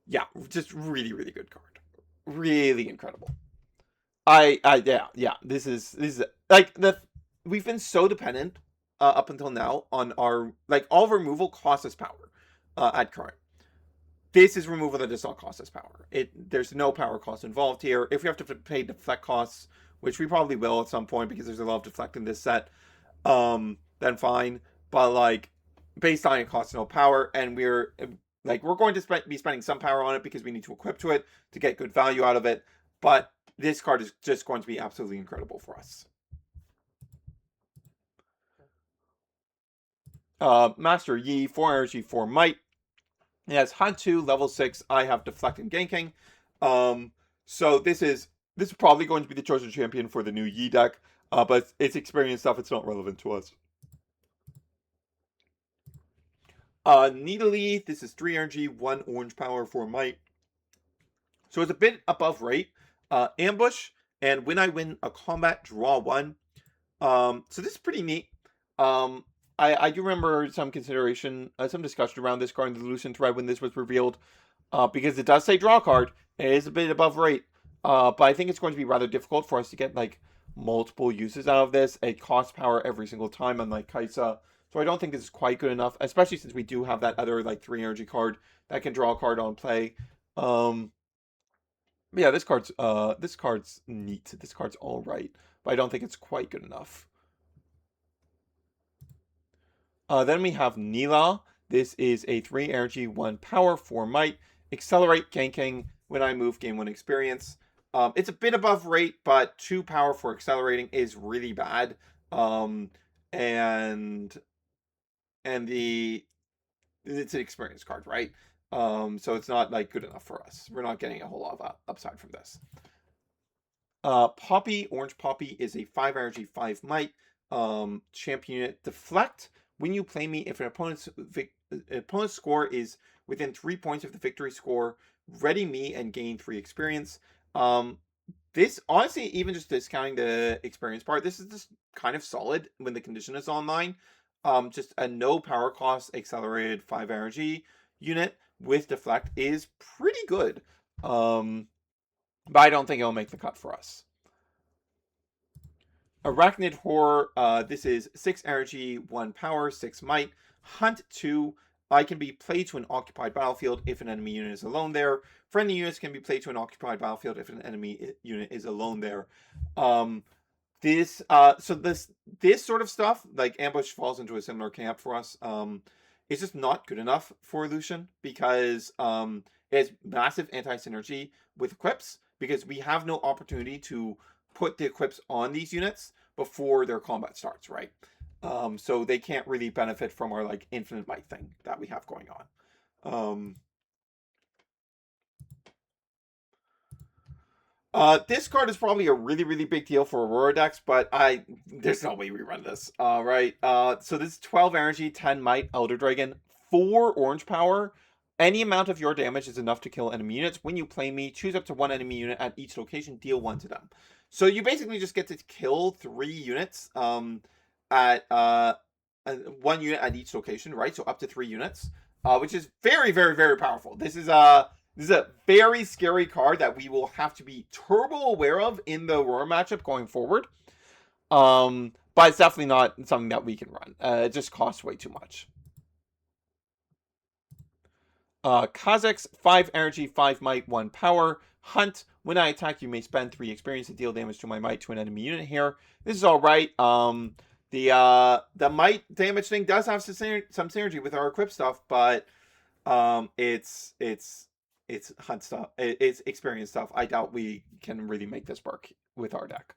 Yeah, just really, really good card. Really incredible. Yeah. This is like we've been so dependent up until now on our, like, all of our removal costs us power at current. This is removal that does not cost us power. There's no power cost involved here. If we have to pay deflect costs, which we probably will at some point because there's a lot of deflect in this set, then fine. But like, based on it costs no power, and we're going to be spending some power on it because we need to equip to it to get good value out of it. But this card is just going to be absolutely incredible for us. Master Yi, 4 energy, 4 might. It has Hunt 2, level 6. I have Deflect and Ganking. So this is probably going to be the chosen champion for the new Yi deck. But it's experience stuff. It's not relevant to us. Needly, this is 3 energy, 1 orange power, 4 might. So it's a bit above rate. Ambush, and when I win a combat, draw 1. So this is pretty neat. I do remember some consideration, some discussion around this card in the Lucian thread when this was revealed, because it does say draw card. It is a bit above rate, but I think it's going to be rather difficult for us to get like multiple uses out of this. It costs power every single time, unlike Kaisa. So I don't think this is quite good enough, especially since we do have that other like 3 energy card that can draw a card on play. Yeah, this card's neat. This card's all right, but I don't think it's quite good enough. Then we have Nila. This is a 3 energy, 1 power, 4 might. Accelerate ganking when I move, gain 1 experience. It's a bit above rate, but 2 power for accelerating is really bad. And it's an experience card, right? So it's not like good enough for us. We're not getting a whole lot of upside from this. Poppy, Orange Poppy is a 5 energy, 5 might. Champion unit. Deflect. When you play me, if an opponent's score is within 3 points of the victory score, ready me and gain 3 experience. This, honestly, even just discounting the experience part, this is just kind of solid when the condition is online. Just a no power cost accelerated 5 energy unit with Deflect is pretty good. But I don't think it'll make the cut for us. Arachnid Horror, this is 6 energy, 1 power, 6 might. Hunt 2, I can be played to an occupied battlefield if an enemy unit is alone there. Friendly units can be played to an occupied battlefield if an enemy unit is alone there. This sort of stuff, like Ambush falls into a similar camp for us. It's just not good enough for Lucian because it has massive anti-synergy with equips because we have no opportunity to put the equips on these units before their combat starts, right? So they can't really benefit from our like infinite might thing that we have going on. This card is probably a really, really big deal for Aurora decks, but there's no way we run this. Right. So this is 12 energy, 10 might, Elder Dragon, 4 orange power. Any amount of your damage is enough to kill enemy units. When you play me, choose up to 1 enemy unit at each location, deal 1 to them. So you basically just get to kill 3 units at 1 unit at each location, right? So up to 3 units, which is very, very, very powerful. This is a very scary card that we will have to be turbo aware of in the Aurora matchup going forward. But it's definitely not something that we can run. It just costs way too much. Kazakh's 5 energy, 5 might, 1 power. Hunt. When I attack, you may spend 3 experience to deal damage to my might to an enemy unit here. This is alright. The might damage thing does have some synergy with our equip stuff, but it's hunt stuff. It's experience stuff. I doubt we can really make this work with our deck.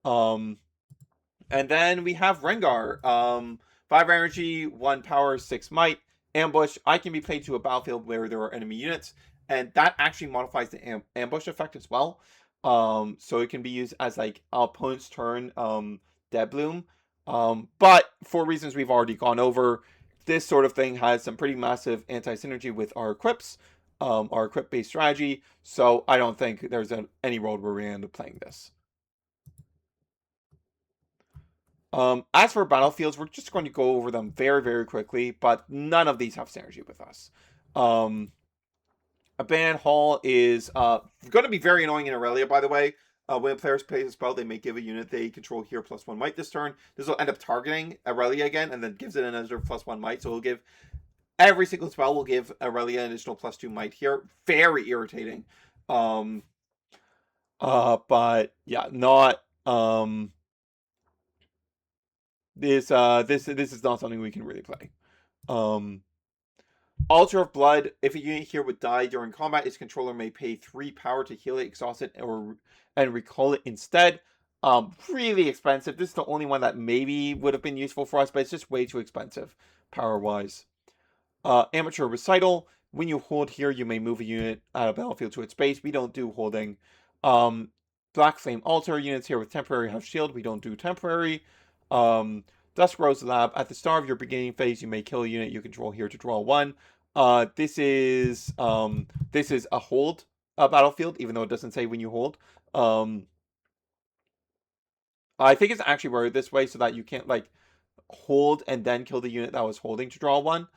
And then we have Rengar. 5 energy, 1 power, 6 might. Ambush. I can be played to a battlefield where there are enemy units, and that actually modifies the ambush effect as well. So it can be used as like opponent's turn Dead Bloom. But for reasons we've already gone over, this sort of thing has some pretty massive anti-synergy with our equips, our equip-based strategy. So I don't think there's any world where we end up playing this. As for battlefields, we're just going to go over them very, very quickly, but none of these have synergy with us. Abandoned Hall is going to be very annoying in Aurelia, by the way. When a player plays a spell, they may give a unit they control here +1 might this turn. This will end up targeting Aurelia again, and then gives it another +1 might. So it'll give every single spell will give Aurelia an additional +2 might here. Very irritating. But yeah, not this is not something we can really play. Um, Altar of Blood. If a unit here would die during combat, its controller may pay 3 power to heal it, exhaust it, and recall it instead. Really expensive. This is the only one that maybe would have been useful for us, but it's just way too expensive power-wise. Amateur Recital. When you hold here, you may move a unit out of battlefield to its base. We don't do holding. Um, Black Flame Altar. Units here with temporary have shield. We don't do temporary. Um, Dusk Rose Lab. At the start of your beginning phase, you may kill a unit you control here to draw 1. This is a hold battlefield, even though it doesn't say when you hold. I think it's actually worded this way so that you can't like hold and then kill the unit that was holding to draw 1.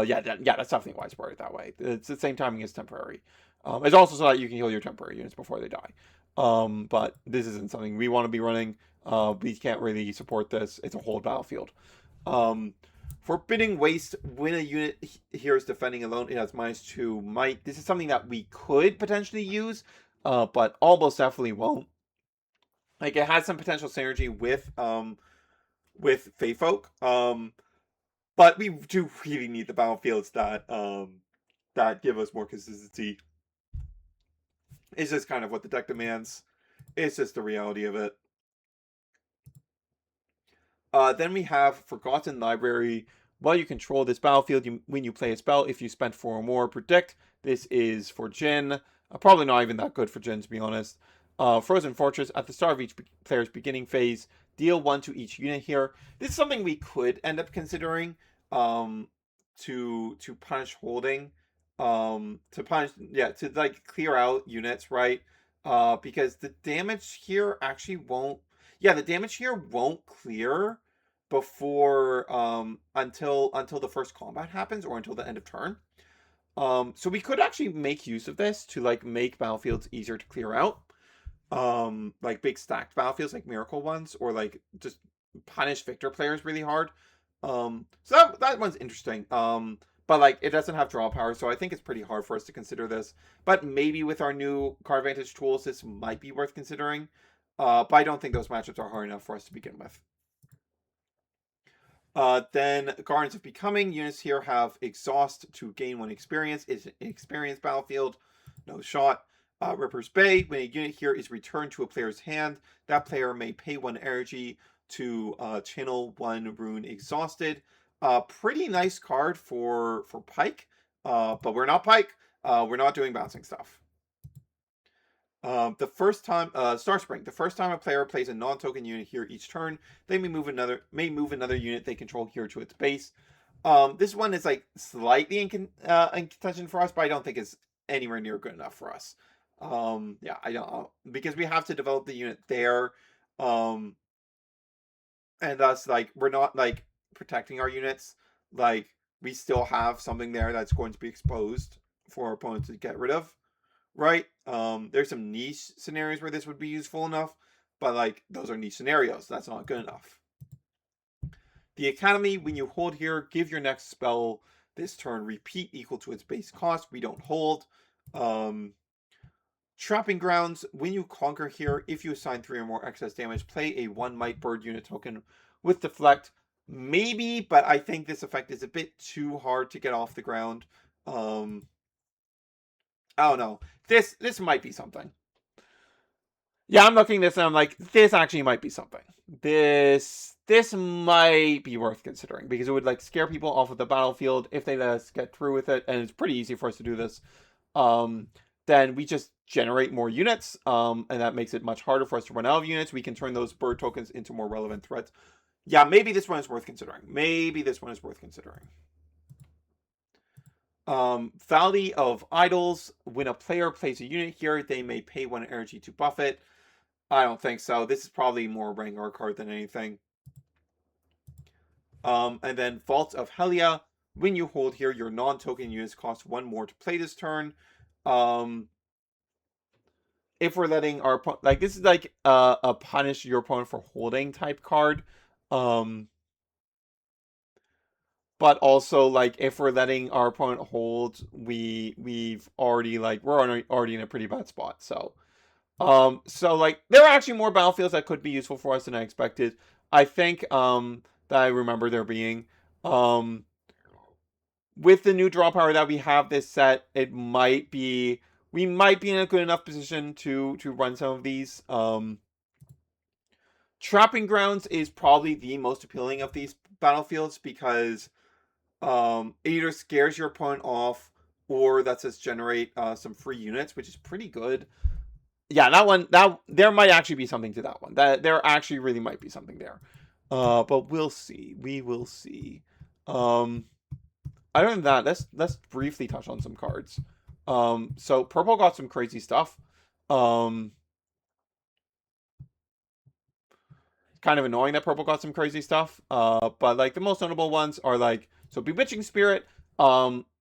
Yeah, that's definitely why it's worded that way. It's the same timing as temporary. It's also so that you can heal your temporary units before they die. But this isn't something we want to be running. We can't really support this. It's a hold battlefield. Forbidding Waste. When a unit here is defending alone, it has -2 might. This is something that we could potentially use, but almost definitely won't. Like it has some potential synergy with Fae Folk. But we do really need the battlefields that give us more consistency. It's just kind of what the deck demands. It's just the reality of it. Then we have Forgotten Library. While you control this battlefield, when you play a spell, if you spend 4 or more, predict. This is for Jin. Probably not even that good for Jin, to be honest. Frozen Fortress. At the start of each player's beginning phase, deal 1 to each unit here. This is something we could end up considering to punish holding. To like clear out units, right? Because the damage here actually won't. Yeah, the damage here won't clear before until the first combat happens or until the end of turn. So we could actually make use of this to like make battlefields easier to clear out. Like big stacked battlefields like miracle ones, or like just punish victor players really hard. So that one's interesting. But like it doesn't have draw power, so I think it's pretty hard for us to consider this. But maybe with our new card advantage tools, this might be worth considering. But I don't think those matchups are hard enough for us to begin with. Then Guardians of Becoming. Units here have Exhaust to gain 1 experience. It's an experience battlefield. No shot. Ripper's Bay. When a unit here is returned to a player's hand, that player may pay 1 energy to channel 1 rune exhausted. Pretty nice card for Pike. But we're not Pike. We're not doing bouncing stuff. The first time, Starspring. The first time a player plays a non-token unit here each turn, they may move another unit they control here to its base. This one is like slightly in contention for us, but I don't think it's anywhere near good enough for us. Yeah, I don't because we have to develop the unit there, and thus like we're not like protecting our units. Like we still have something there that's going to be exposed for our opponents to get rid of. Right? There's some niche scenarios where this would be useful enough, but like those are niche scenarios. That's not good enough. The Academy, when you hold here, give your next spell this turn repeat equal to its base cost. We don't hold. Trapping Grounds, when you conquer here, if you assign 3 or more excess damage, play a 1 Might Bird unit token with Deflect. Maybe, but I think this effect is a bit too hard to get off the ground. I don't know. This might be something. Yeah, I'm looking at this and I'm like, this actually might be something. This might be worth considering because it would like scare people off of the battlefield if they let us get through with it, and it's pretty easy for us to do this. Then we just generate more units, and that makes it much harder for us to run out of units. We can turn those bird tokens into more relevant threats. Yeah, maybe this one is worth considering. Valley of Idols. When a player plays a unit here, they may pay 1 energy to buff it. I don't think so. This is probably more a Rengar card than anything. And then Vaults of Helia. When you hold here, your non-token units cost 1 more to play this turn. If we're letting our like this is like a punish your opponent for holding type card. But also like if we're letting our opponent hold, we've already like we're already in a pretty bad spot. So like there are actually more battlefields that could be useful for us than I expected. I think that I remember there being with the new draw power that we have this set, it might be we might be in a good enough position to run some of these. Trapping Grounds is probably the most appealing of these battlefields because it either scares your opponent off or lets us generate some free units, which is pretty good. Yeah, that one, that there might actually be something to that one. That there actually really might be something there. But we'll see. We will see. Other than that, let's briefly touch on some cards. So purple got some crazy stuff. Um, kind of annoying that purple got some crazy stuff. But like the most notable ones are like so Bewitching Spirit.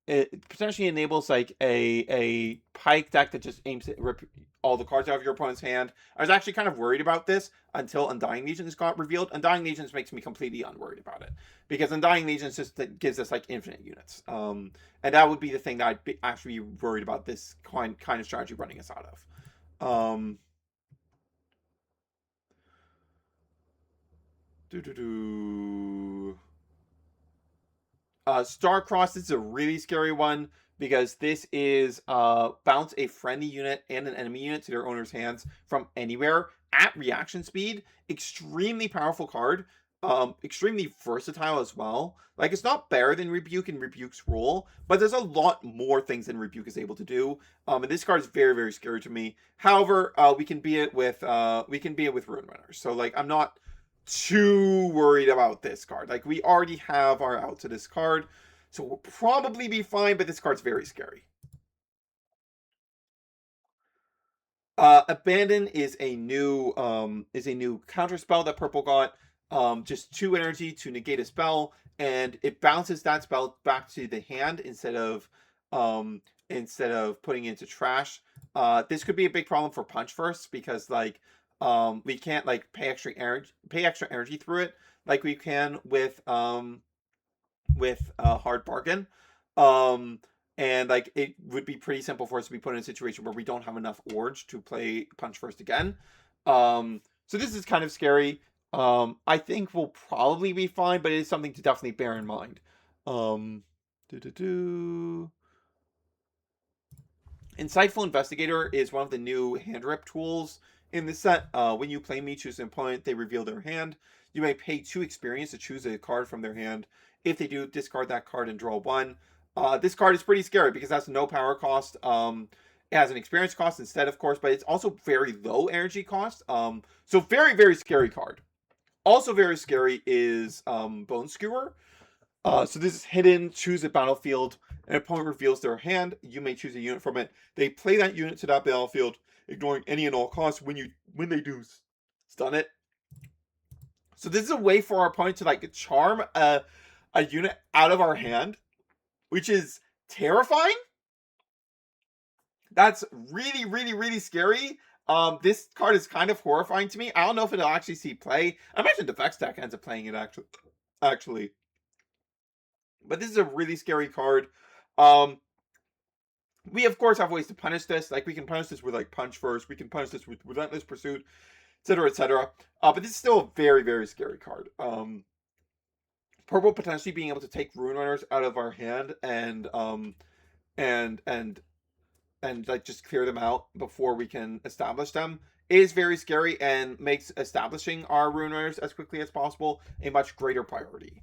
It potentially enables like a pike deck that just aims to rip all the cards out of your opponent's hand. I was actually kind of worried about this until Undying Legions got revealed. Undying Legions makes me completely unworried about it because Undying Legions just gives us like infinite units. And that would be the thing that I'd be actually worried about this kind of strategy running us out of. Do do do. Starcross is a really scary one because this is bounce a friendly unit and an enemy unit to their owner's hands from anywhere at reaction speed. Extremely powerful card. Extremely versatile as well. Like it's not better than Rebuke and Rebuke's rule, but there's a lot more things than Rebuke is able to do. And this card is very, very scary to me. However, we can be it with Ruin Runners. So like I'm not too worried about this card. Like we already have our out to this card, so we'll probably be fine. But this card's very scary. Abandon is a new counter spell that purple got. Just 2 energy to negate a spell, and it bounces that spell back to the hand instead of putting it into trash. This could be a big problem for Punch First because like we can't like pay extra energy through it like we can with Hard Bargain. Um, and like it would be pretty simple for us to be put in a situation where we don't have enough Orge to play Punch First again. So this is kind of scary. I think we'll probably be fine, but it is something to definitely bear in mind. Um, do do do. Insightful Investigator is one of the new hand rip tools in the set. When you play me, choose an opponent, they reveal their hand. You may pay 2 experience to choose a card from their hand. If they do, discard that card and draw 1. This card is pretty scary because it has no power cost. It has an experience cost instead, of course, but it's also very low energy cost. So very, very scary card. Also very scary is Bone Skewer. So this is hidden. Choose a battlefield. An opponent reveals their hand. You may choose a unit from it. They play that unit to that battlefield, ignoring any and all costs. When they do, stun it. So this is a way for our opponent to like charm a unit out of our hand, which is terrifying. That's really, really, really scary. This card is kind of horrifying to me. I don't know if it'll actually see play. I imagine the Vex deck ends up playing it actually. But this is a really scary card. We of course have ways to punish this. Like we can punish this with like Punch First. We can punish this with Relentless Pursuit, etc., etc. But this is still a very, very scary card. Purple potentially being able to take Ruin Runners out of our hand and like just clear them out before we can establish them is very scary and makes establishing our Ruin Runners as quickly as possible a much greater priority.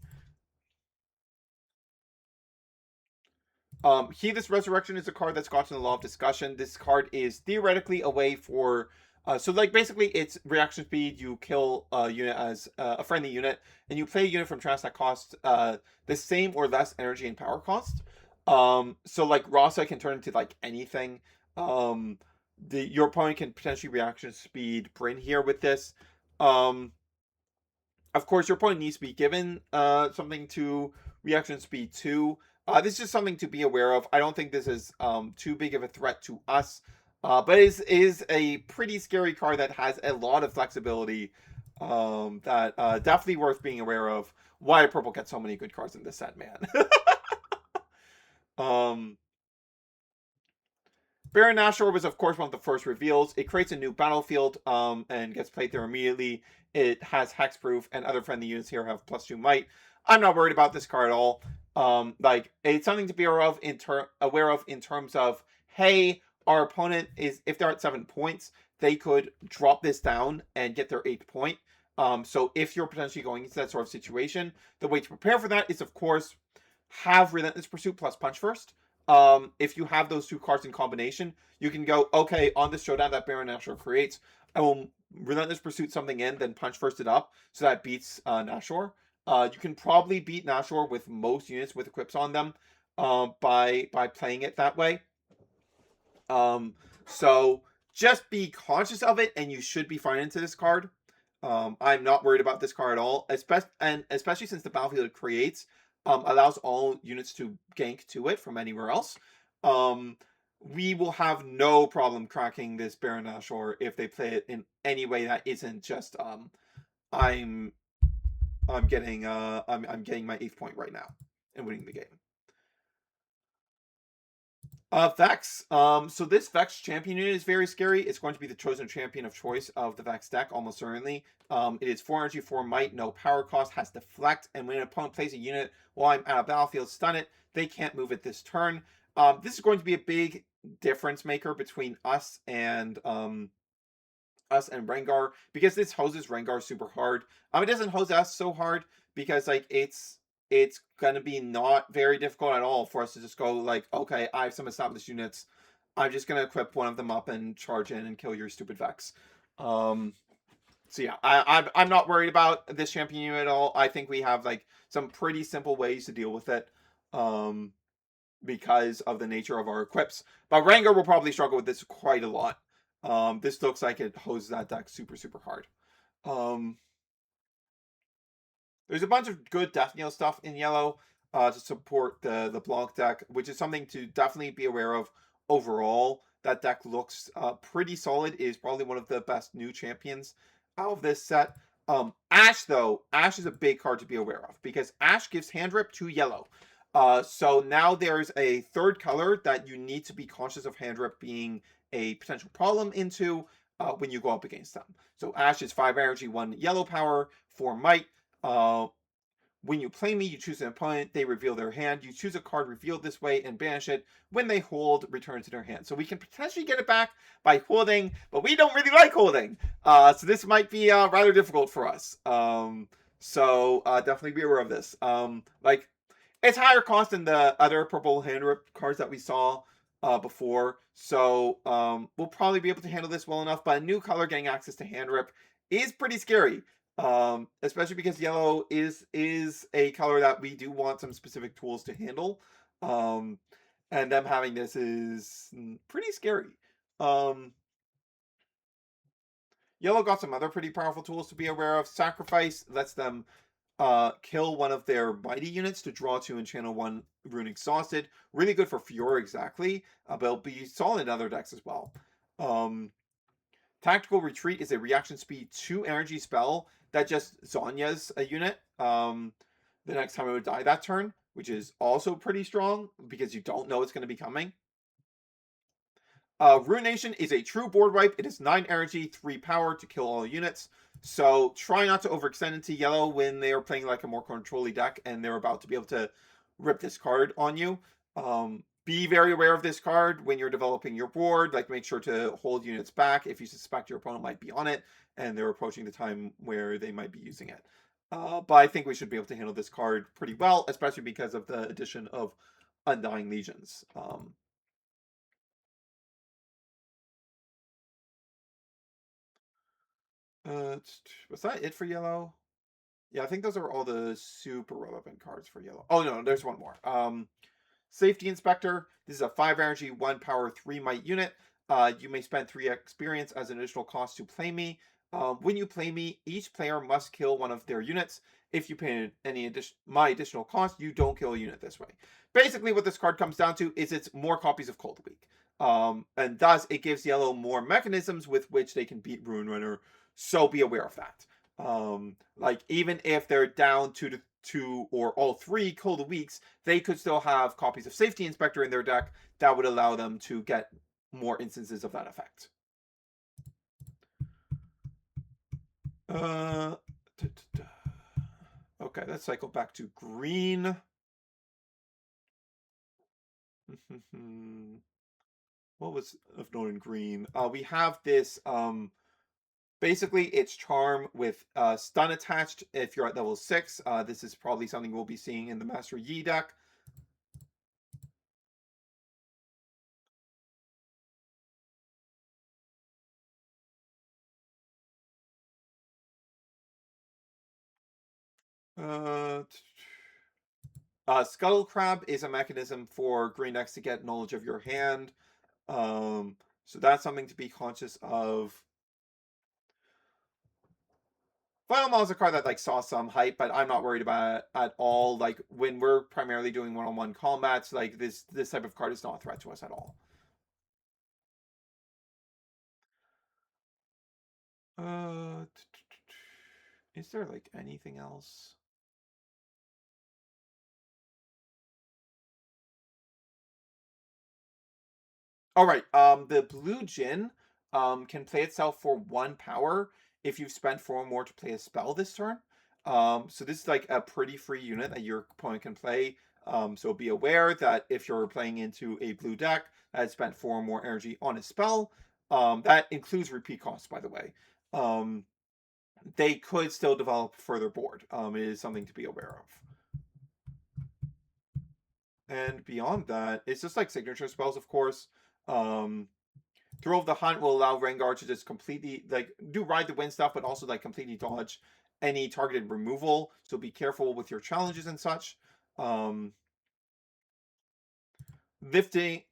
Heedless Resurrection is a card that's gotten a lot of discussion. This card is theoretically a way for so like basically it's reaction speed. You kill a unit as a friendly unit, and you play a unit from trash that costs the same or less energy and power cost. So like Rasa can turn into like anything. Your opponent can potentially reaction speed Bryn here with this. Of course, your opponent needs to be given something to reaction speed 2. This is just something to be aware of. I don't think this is too big of a threat to us. But it is a pretty scary card that has a lot of flexibility that definitely worth being aware of. Why purple gets so many good cards in this set, man. Baron Nashor was, of course, one of the first reveals. It creates a new battlefield and gets played there immediately. It has hexproof, and other friendly units here have +2 might. I'm not worried about this card at all. Like it's something to be aware of in terms of, hey, our opponent is, if they're at 7 points, they could drop this down and get their 8th point. So if you're potentially going into that sort of situation, the way to prepare for that is, of course, have Relentless Pursuit plus Punch First. If you have those two cards in combination, you can go, okay, on this showdown that Baron Nashor creates, I will Relentless Pursuit something in, then Punch First it up, so that beats Nashor. You can probably beat Nashor with most units with equips on them by playing it that way. So just be conscious of it, and you should be fine into this card. I'm not worried about this card at all, especially since the battlefield it creates allows all units to gank to it from anywhere else. We will have no problem cracking this Baron Nashor if they play it in any way that isn't just I'm I'm getting I'm getting my 8th point right now and winning the game. Vex. So this Vex champion unit is very scary. It's going to be the chosen champion of choice of the Vex deck, almost certainly. It is 4 energy, 4 might, no power cost, has deflect, and when an opponent plays a unit while I'm at a battlefield, stun it, they can't move it this turn. This is going to be a big difference maker between us and Rengar, because this hoses Rengar super hard. It doesn't hose us so hard because like it's gonna be not very difficult at all for us to just go like, okay, I have some established units. I'm just gonna equip one of them up and charge in and kill your stupid Vex. So yeah, I'm not worried about this champion unit at all. I think we have like some pretty simple ways to deal with it. Because of the nature of our equips. But Rengar will probably struggle with this quite a lot. This looks like it hoses that deck super, super hard. Um, there's a bunch of good Death Knell stuff in yellow to support the Blanc deck, which is something to definitely be aware of overall. That deck looks pretty solid. It is probably one of the best new champions out of this set. Ashe, though, Ashe is a big card to be aware of because Ashe gives hand rip to yellow. So now there's a third color that you need to be conscious of hand rip being a potential problem into when you go up against them. So Ashe is 5 energy, 1 yellow power, 4 might. Uh, when you play me, you choose an opponent, they reveal their hand. You choose a card revealed this way and banish it. When they hold, return it to their hand. So we can potentially get it back by holding, but we don't really like holding. So this might be rather difficult for us. So definitely be aware of this. Like, it's higher cost than the other purple hand rip cards that we saw before. So we'll probably be able to handle this well enough. But a new color getting access to hand rip is pretty scary. Especially because yellow is a color that we do want some specific tools to handle. And them having this is pretty scary. Yellow got some other pretty powerful tools to be aware of. Sacrifice lets them kill one of their mighty units to draw 2 and channel 1 Rune Exhausted. Really good for Fiora exactly, but it'll be solid in other decks as well. Tactical Retreat is a reaction speed 2 energy spell that just Zonya's a unit the next time it would die that turn, which is also pretty strong because you don't know it's going to be coming. Ruination is a true board wipe. It is 9 energy, 3 power to kill all units. So try not to overextend into yellow when they are playing like a more controlly deck and they're about to be able to rip this card on you. Be very aware of this card when you're developing your board. Like, make sure to hold units back if you suspect your opponent might be on it and they're approaching the time where they might be using it. But I think we should be able to handle this card pretty well, especially because of the addition of Undying Legions. Was that it for yellow? Yeah, I think those are all the super relevant cards for yellow. Oh no, there's one more. Safety Inspector. This is a 5 energy, 1 power, 3 might unit. You may spend 3 experience as an additional cost to play me. When you play me, each player must kill one of their units. If you pay my additional cost, you don't kill a unit this way. Basically, what this card comes down to is it's more copies of Cold Weak. And thus, it gives yellow more mechanisms with which they can beat Rune Runner. So be aware of that. Like, even if they're down 2 or all 3 Cold Weeks, they could still have copies of Safety Inspector in their deck that would allow them to get more instances of that effect. Okay. Okay, let's cycle back to green. What was of note in green? We have this basically it's charm with stun attached if you're at level 6. This is probably something we'll be seeing in the Master Yi deck. Scuttle Crab is a mechanism for green decks to get knowledge of your hand. So that's something to be conscious of. Final Maul is a card that like saw some hype, but I'm not worried about it at all. Like when we're primarily doing one-on-one combats, like this type of card is not a threat to us at all. Uh, is there like anything else? All right. The blue Jin can play itself for 1 power if you've spent 4 more to play a spell this turn. So this is like a pretty free unit that your opponent can play. So be aware that if you're playing into a blue deck that has spent 4 more energy on a spell, that includes repeat costs, by the way. They could still develop further board. It is something to be aware of. And beyond that, it's just like signature spells, of course. Throw of the Hunt will allow Rengar to just completely like do ride the wind stuff, but also like completely dodge any targeted removal. So be careful with your challenges and such. Um, Lilting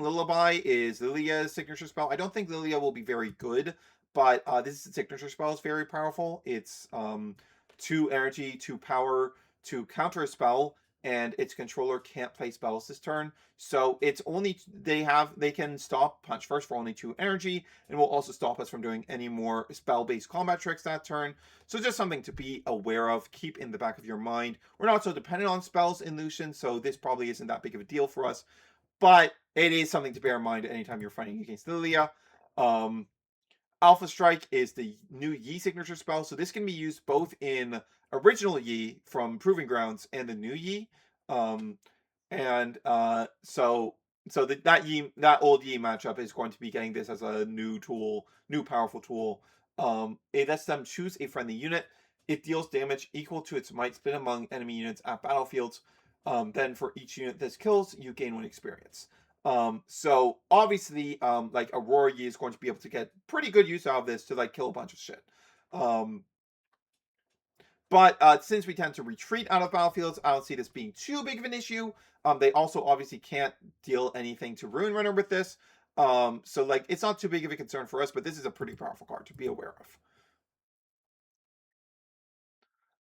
Lullaby is Lilia's signature spell. I don't think Lilia will be very good, but this signature spell is very powerful. It's 2 energy, 2 power to counter a spell, and its controller can't play spells this turn. So it's only they can stop Punch First for only 2 energy, and will also stop us from doing any more spell-based combat tricks that turn. So just something to be aware of, keep in the back of your mind. We're not so dependent on spells in Lucian, so this probably isn't that big of a deal for us. But it is something to bear in mind anytime you're fighting against Lilia. Um, Alpha Strike is the new Yi signature spell, so this can be used both in original Yi from Proving Grounds and the new Yi. Um, and that old Yi matchup is going to be getting this as a new tool, new powerful tool. It lets them choose a friendly unit. It deals damage equal to its might split among enemy units at battlefields. Then for each unit this kills, you gain 1 experience. So obviously, like Aurora Yi is going to be able to get pretty good use out of this to like kill a bunch of shit. But since we tend to retreat out of battlefields, I don't see this being too big of an issue. They also obviously can't deal anything to Ruin Runner with this. So like it's not too big of a concern for us, but this is a pretty powerful card to be aware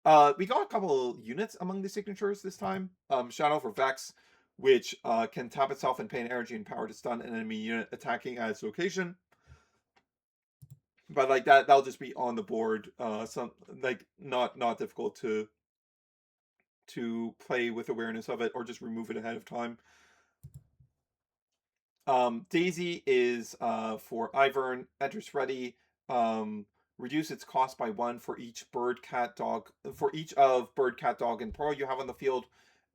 of. We got a couple units among the signatures this time. Shadow for Vex, which can tap itself and pay an energy and power to stun an enemy unit attacking at its location. But like that'll just be on the board. Some like not difficult to play with awareness of it or just remove it ahead of time. Daisy is for Ivern, enters ready. Reduce its cost by 1 for each bird, cat, dog, for each of bird, cat, dog, and pearl you have on the field.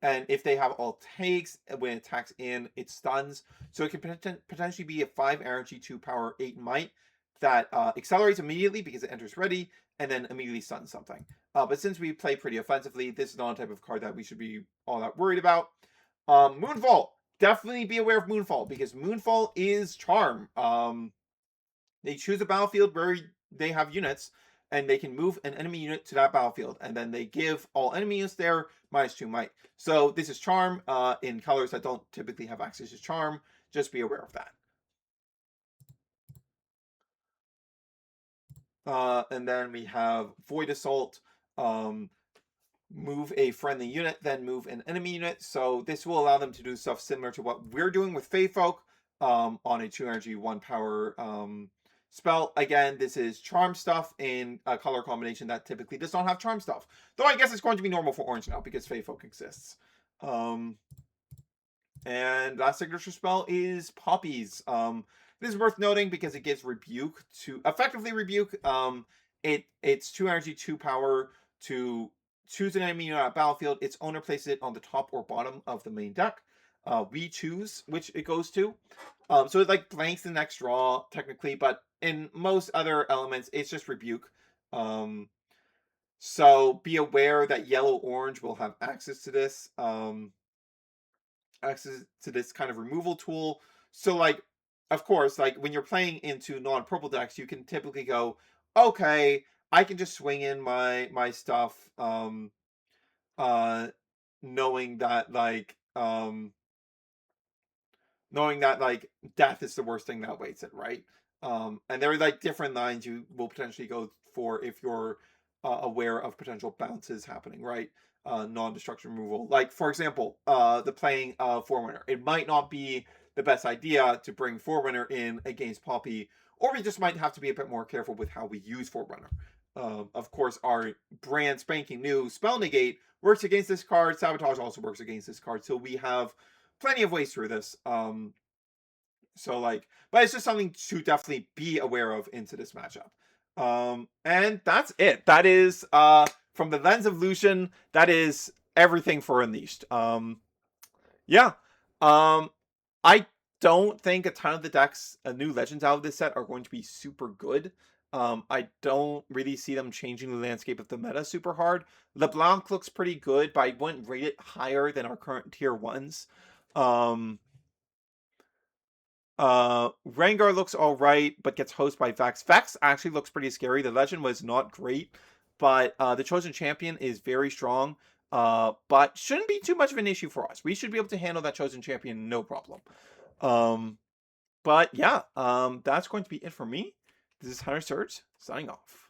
And if they have all takes, when it attacks in, it stuns. So it can potentially be a 5 energy, 2 power, 8 might that accelerates immediately because it enters ready and then immediately stuns something. But since we play pretty offensively, this is not a type of card that we should be all that worried about. Moonfall. Definitely be aware of Moonfall because Moonfall is charm. They choose a battlefield where they have units and they can move an enemy unit to that battlefield, and then they give all enemy units there -2 might. So this is charm in colors that don't typically have access to charm. Just be aware of that. And then we have Void Assault. Move a friendly unit, then move an enemy unit. So this will allow them to do stuff similar to what we're doing with Fey Folk on a 2 energy, 1 power spell. Again, this is charm stuff in a color combination that typically does not have charm stuff. Though I guess it's going to be normal for orange now because Fey Folk exists. And last signature spell is Poppies. This is worth noting because it gives Rebuke to effectively Rebuke. It's 2 energy, 2 power to choose an enemy on a battlefield, its owner places it on the top or bottom of the main deck. We choose which it goes to. So it like blanks the next draw technically, but in most other elements, it's just rebuke. So be aware that yellow orange will have access to this. Access to this kind of removal tool. So like, of course, like when you're playing into non-purple decks, you can typically go, okay, I can just swing in my stuff, uh, knowing that knowing that like death is the worst thing that waits it, right? And there are like different lines you will potentially go for if you're aware of potential bounces happening, right? Non-destruction removal. Like for example, the playing of Forerunner. It might not be the best idea to bring Forerunner in against Poppy, or we just might have to be a bit more careful with how we use Forerunner. Of course, our brand spanking new Spell Negate works against this card. Sabotage also works against this card, so we have plenty of ways through this. So like, but it's just something to definitely be aware of into this matchup. And that's it. That is from the lens of Lucian, that is everything for Unleashed. Yeah. Um I don't think a ton of the decks, new legends out of this set are going to be super good. I don't really see them changing the landscape of the meta super hard. LeBlanc looks pretty good, but I wouldn't rate it higher than our current tier ones. Rengar looks all right, but gets hosted by Vex. Vex actually looks pretty scary. The legend was not great, but the chosen champion is very strong. But shouldn't be too much of an issue for us. We should be able to handle that chosen champion no problem. But yeah, that's going to be it for me. This is Hunter Surge signing off.